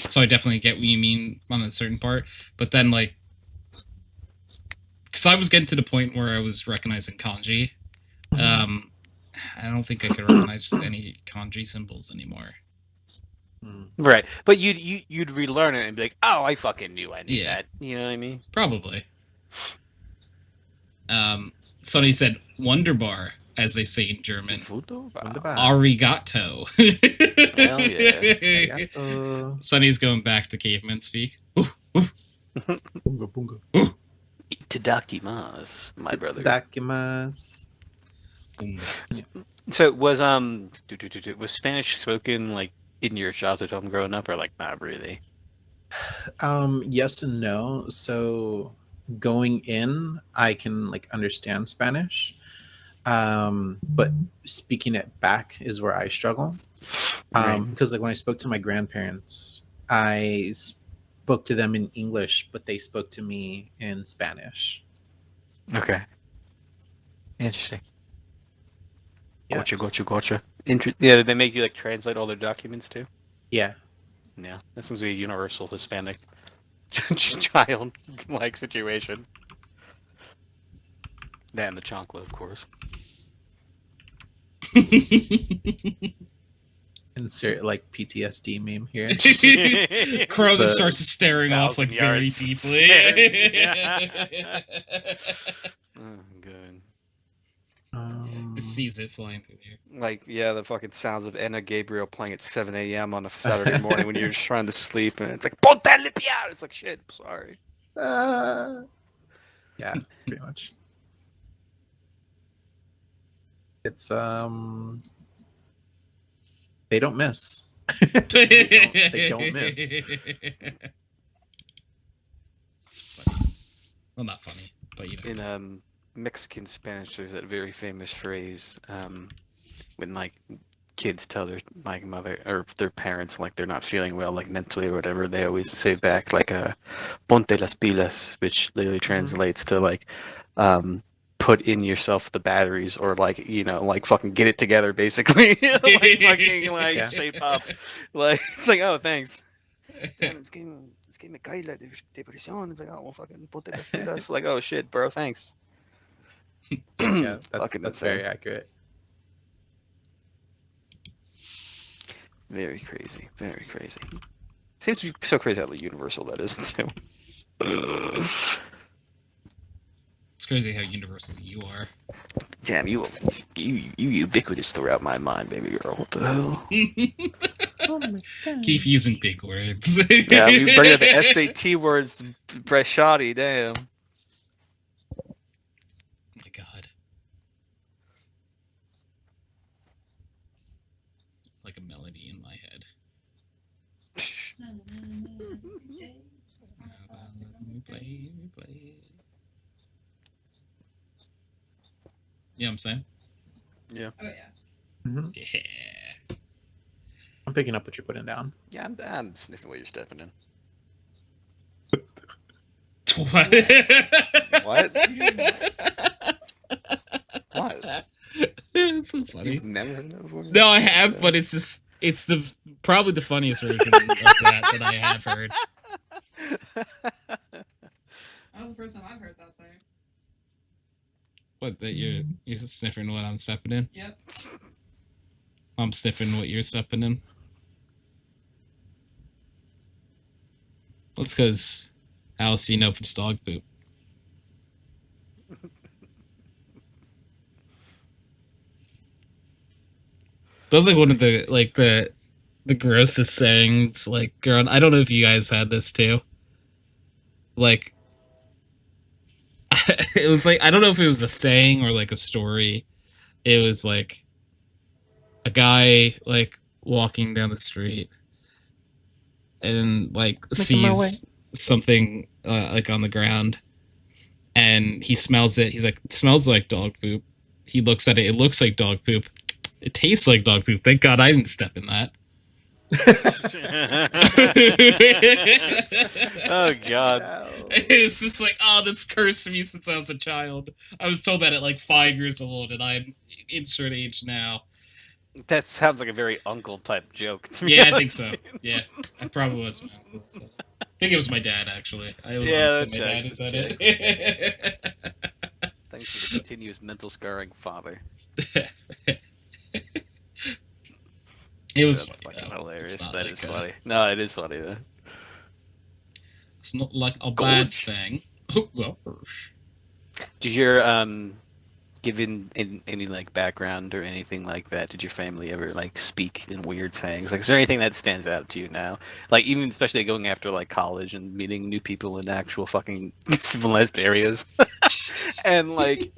S1: So I definitely get what you mean on a certain part. But then, like, because I was getting to the point where I was recognizing kanji. I don't think I could recognize any kanji symbols anymore.
S5: Right, but you'd relearn it and be like, oh, I fucking knew I knew that. You know what I mean?
S1: Probably. Sonny said Wunderbar, as they say in German. Arigato.
S5: Hell yeah.
S2: Arigato.
S1: Sonny's going back to caveman speak.
S2: Bunga bunga.
S5: Itadakimasu, my brother.
S2: Itadakimasu.
S5: So was Spanish spoken like in your childhood home growing up, or like not really?
S2: Yes and no. So going in, I can like understand Spanish, but speaking it back is where I struggle. Because like when I spoke to my grandparents, I spoke to them in English, but they spoke to me in Spanish.
S5: Okay. Interesting.
S2: Yes.
S5: Gotcha. Yeah, did they make you like translate all their documents too?
S2: Yeah.
S5: Yeah, that seems to be a universal Hispanic child like situation. That and the chocolate, of course.
S2: Insert like PTSD meme here.
S1: Chro just starts staring off like very deeply.
S5: Oh, good.
S1: Sees it flying through the air.
S5: Like, yeah, the fucking sounds of Anna Gabriel playing at 7 a.m. on a Saturday morning when you're just trying to sleep, and it's like, Ponte a limpiar! It's like, shit, sorry.
S2: Yeah, pretty much. It's they don't miss. they don't miss.
S1: It's funny. Well, not funny, but you know.
S5: In Mexican Spanish, there's that very famous phrase when like kids tell their like mother or their parents like they're not feeling well, like mentally or whatever, they always say back like "ponte las pilas," which literally translates to like put in yourself the batteries, or like, you know, like fucking get it together, basically. Like fucking like shape up. Like it's like, oh, thanks. Damn, it's que me cae la depresión. It's like, oh, well, fucking ponte las pilas. Like, oh shit, bro, thanks.
S2: Yeah, that's very accurate.
S5: Very crazy. Very crazy. Seems to be so crazy how universal that is too.
S1: It's crazy how universal you are.
S5: Damn, you ubiquitous throughout my mind, baby girl. What the hell?
S2: Oh my God.
S1: Keep using big words.
S5: Yeah, we bring up the SAT words to press shoddy, damn.
S1: My God. Like a melody in my head. Play. Yeah, I'm saying.
S5: Yeah.
S4: Oh yeah.
S2: Mm-hmm.
S1: Yeah.
S2: I'm picking up what you're putting down.
S5: Yeah, I'm sniffing what you're stepping in.
S1: What?
S5: What? What?
S1: It's so funny.
S5: You've never heard that before?
S1: No, I have, but it's just probably the funniest version of that I have heard.
S4: That was the first time I've heard that saying.
S1: What, that you're sniffing what I'm stepping in?
S4: Yep.
S1: I'm sniffing what you're stepping in. That's because Alice, you know, if it's dog poop. That's like one of the grossest sayings. Like, girl, I don't know if you guys had this too. Like, it was like, I don't know if it was a saying or like a story. It was like a guy like walking down the street and like sees something like on the ground, and he smells it. He's like, it smells like dog poop. He looks at it. It looks like dog poop. It tastes like dog poop. Thank God I didn't step in that.
S5: Oh God.
S1: It's just like, oh, that's cursed me since I was a child. I was told that at like 5 years old, and I'm insert age now.
S5: That sounds like a very uncle type joke.
S1: Yeah, I think so. Yeah, I probably was my uncle. So. I think it was my dad actually. I was 100% my dad who said it.
S5: Thanks for the continuous mental scarring, father.
S1: It was
S5: That's
S1: funny,
S5: fucking
S1: though.
S5: hilarious.
S1: That
S5: That
S1: like,
S5: is funny. No, it is funny though.
S1: It's not like a
S5: Gorge.
S1: bad thing. Oh, well,
S5: Did your given in any like background or anything like that, did your family ever like speak in weird sayings? Like, is there anything that stands out to you now? Like, even especially going after like college and meeting new people in actual fucking civilized areas, and like,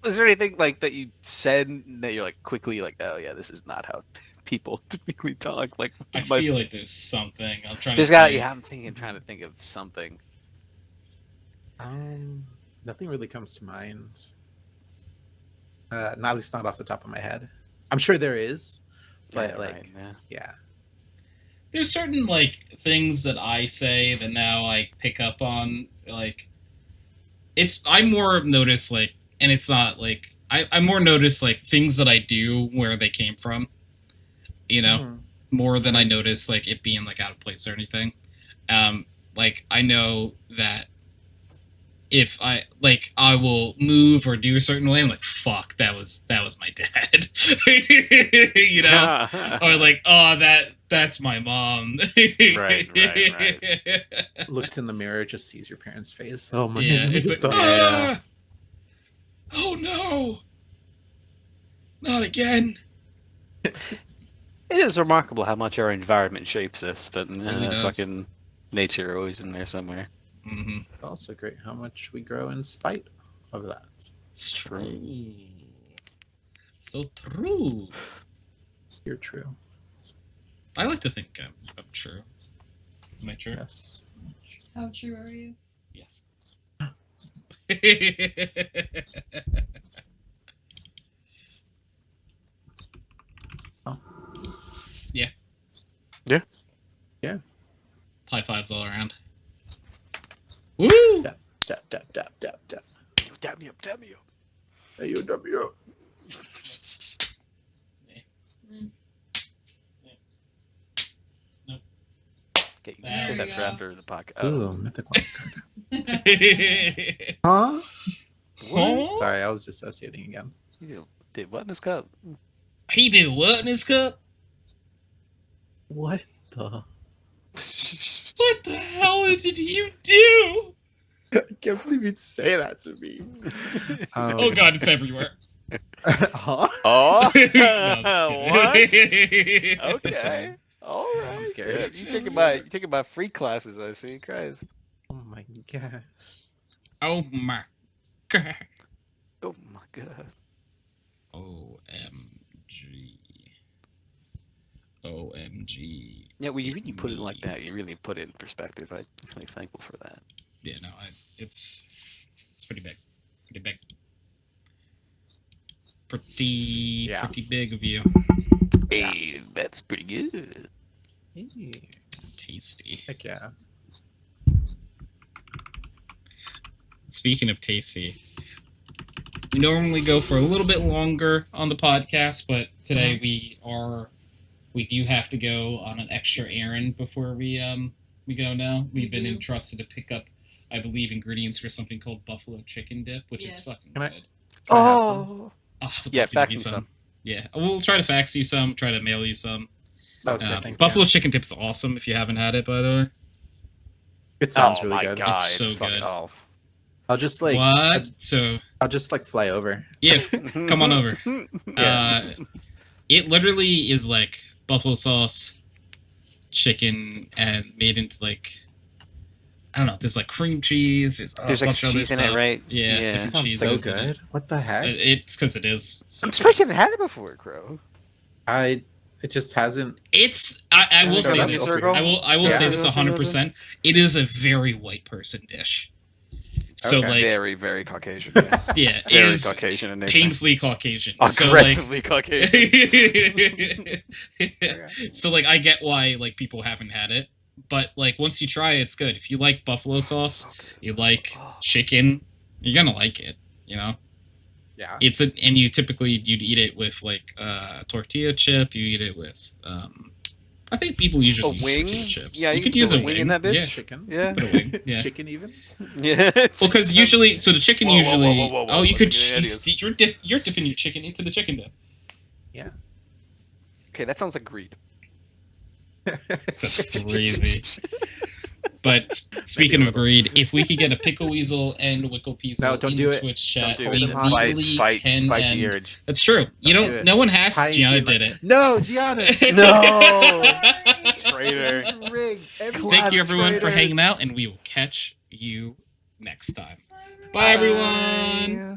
S5: was there anything like that you said that you're like quickly like, oh yeah, this is not how people typically talk? Like,
S1: I feel like there's something. I'm trying
S5: there's
S1: to
S5: got
S1: think.
S5: yeah, I'm thinking, trying to think of something.
S2: Nothing really comes to mind. Not at least not off the top of my head. I'm sure there is, but
S5: Yeah,
S2: like,
S5: right,
S2: yeah.
S1: There's certain like things that I say that now I pick up on. Like, I more notice like, and it's not like I more notice like things that I do where they came from. You know, more than I notice like it being like out of place or anything. Like I know that if I will move or do a certain way, I'm like, fuck, that was my dad. You know? Or like, oh, that's my mom.
S5: Right.
S2: Looks in the mirror, just sees your parents' face. Oh my
S1: Yeah,
S2: god!
S1: it's like,
S5: Yeah.
S1: Oh no, not again.
S5: It is remarkable how much our environment shapes us, but
S1: really does.
S5: fucking nature always in there somewhere.
S1: Mm-hmm.
S2: Also great how much we grow in spite of that.
S1: It's true. So true.
S2: You're true.
S1: I like to think I'm true. Am I true?
S2: Yes.
S4: How true are you?
S1: Yes.
S2: Oh.
S1: Yeah.
S5: Yeah.
S2: Yeah.
S1: High fives all around. Woo!
S2: Tap, tap, tap, tap, tap, tap.
S5: Damn you, damn you.
S2: Hey, you W.
S5: Okay, you
S1: There
S5: can say
S1: we
S5: that for
S4: go.
S5: after the podcast.
S2: Ooh, mythic one. Huh?
S1: Huh?
S2: Sorry, I was dissociating again.
S5: You did what in this cup?
S1: He did what in his cup?
S2: What the?
S1: What the hell did you do?
S2: I can't believe you'd say that to me.
S1: Oh god, it's everywhere.
S2: Huh?
S5: Oh,
S1: No, I'm just kidding.
S5: what? Okay, all right.
S2: I'm scared.
S5: Good. You taking my free classes? I see. Christ.
S2: Oh my god.
S1: Oh my god.
S5: Oh my god.
S1: OMG. OMG.
S5: Yeah, when you really put it like that, you really put it in perspective. I'm really thankful for that.
S1: Yeah, no, it's pretty big. Pretty big. Pretty big of you.
S5: Hey, that's pretty good.
S2: Hey.
S1: Tasty.
S2: Heck yeah.
S1: Speaking of tasty, we normally go for a little bit longer on the podcast, but today we do have to go on an extra errand before we go now. We've been entrusted to pick up, I believe, ingredients for something called buffalo chicken dip, which is fucking
S2: Can I-
S1: good.
S2: Can I have some?
S1: Oh,
S5: Yeah, fax me some.
S1: Yeah, we'll try to fax you some, try to mail you some.
S2: Okay, thank
S1: Buffalo
S2: you.
S1: chicken dip is awesome if you haven't had it, by the way.
S2: It sounds
S5: Oh
S2: really
S5: my
S2: good.
S5: god,
S1: It's so
S5: fucking
S1: good.
S5: off.
S2: I'll just like
S1: What? So,
S2: I'll just like fly over.
S1: yeah, come on over.
S2: Yeah.
S1: It literally is like buffalo sauce, chicken, and made into like, I don't know. There's like cream cheese.
S5: There's
S1: a
S5: like
S1: bunch of other
S5: cheese in it,
S1: stuff.
S5: right?
S1: Yeah,
S5: Yeah.
S1: different
S2: Sounds
S1: cheeses.
S2: so
S1: in it.
S2: good. What the heck?
S1: It's because it is. So
S5: I'm surprised you haven't had it before, Crow.
S2: It just hasn't.
S1: I will
S2: Can I
S1: say
S2: have
S1: this.
S2: a circle?
S1: I will say this
S5: Yeah.
S1: 100%. It is a very white person dish. So
S2: Okay.
S1: like,
S5: Very, very Caucasian. Yes.
S1: yeah, it
S5: Very
S1: is
S5: Caucasian in nature.
S1: painfully Caucasian.
S5: Aggressively Caucasian.
S1: So like I get why like people haven't had it, but like once you try it, it's good. If you like buffalo sauce, you like chicken, you're gonna like it, you know?
S2: Yeah.
S1: And you'd eat it with like tortilla chip. You eat it with I think people usually use
S5: wing?
S1: tortilla chips.
S5: Yeah,
S1: you
S5: you
S1: could
S5: can
S1: use
S5: put
S1: a
S5: a wing
S1: wing
S5: in that bitch.
S1: Yeah.
S2: Chicken.
S5: Yeah.
S1: Put a wing. Yeah.
S2: Chicken even.
S5: Yeah.
S1: Well, because usually, so the chicken
S5: Whoa, whoa,
S1: usually.
S5: whoa, whoa, whoa,
S1: Oh, you
S5: whoa,
S1: could.
S5: give me ideas.
S1: You're dipping your chicken into the chicken dip.
S2: Yeah.
S5: Okay, that sounds like greed.
S1: That's crazy. But speaking of greed, if we could get a Pickle Weasel and Wickle Peasel
S2: No, don't
S1: in
S2: do
S1: the
S2: it.
S1: Twitch chat,
S5: Don't
S1: we
S5: do it.
S1: legally
S5: Fight
S1: can
S5: the
S1: end.
S5: urge.
S1: That's true. You
S2: Don't do
S1: know,
S2: it.
S1: no one has.
S2: Hi,
S1: Gianna
S2: Sheila.
S1: did it.
S2: No, Gianna.
S5: No!
S2: This
S5: Traitor.
S2: is rigged. Every
S1: Thank you,
S2: time.
S1: everyone, for
S5: traitor.
S1: hanging out, and we will catch you next time. Bye everyone.
S2: Bye.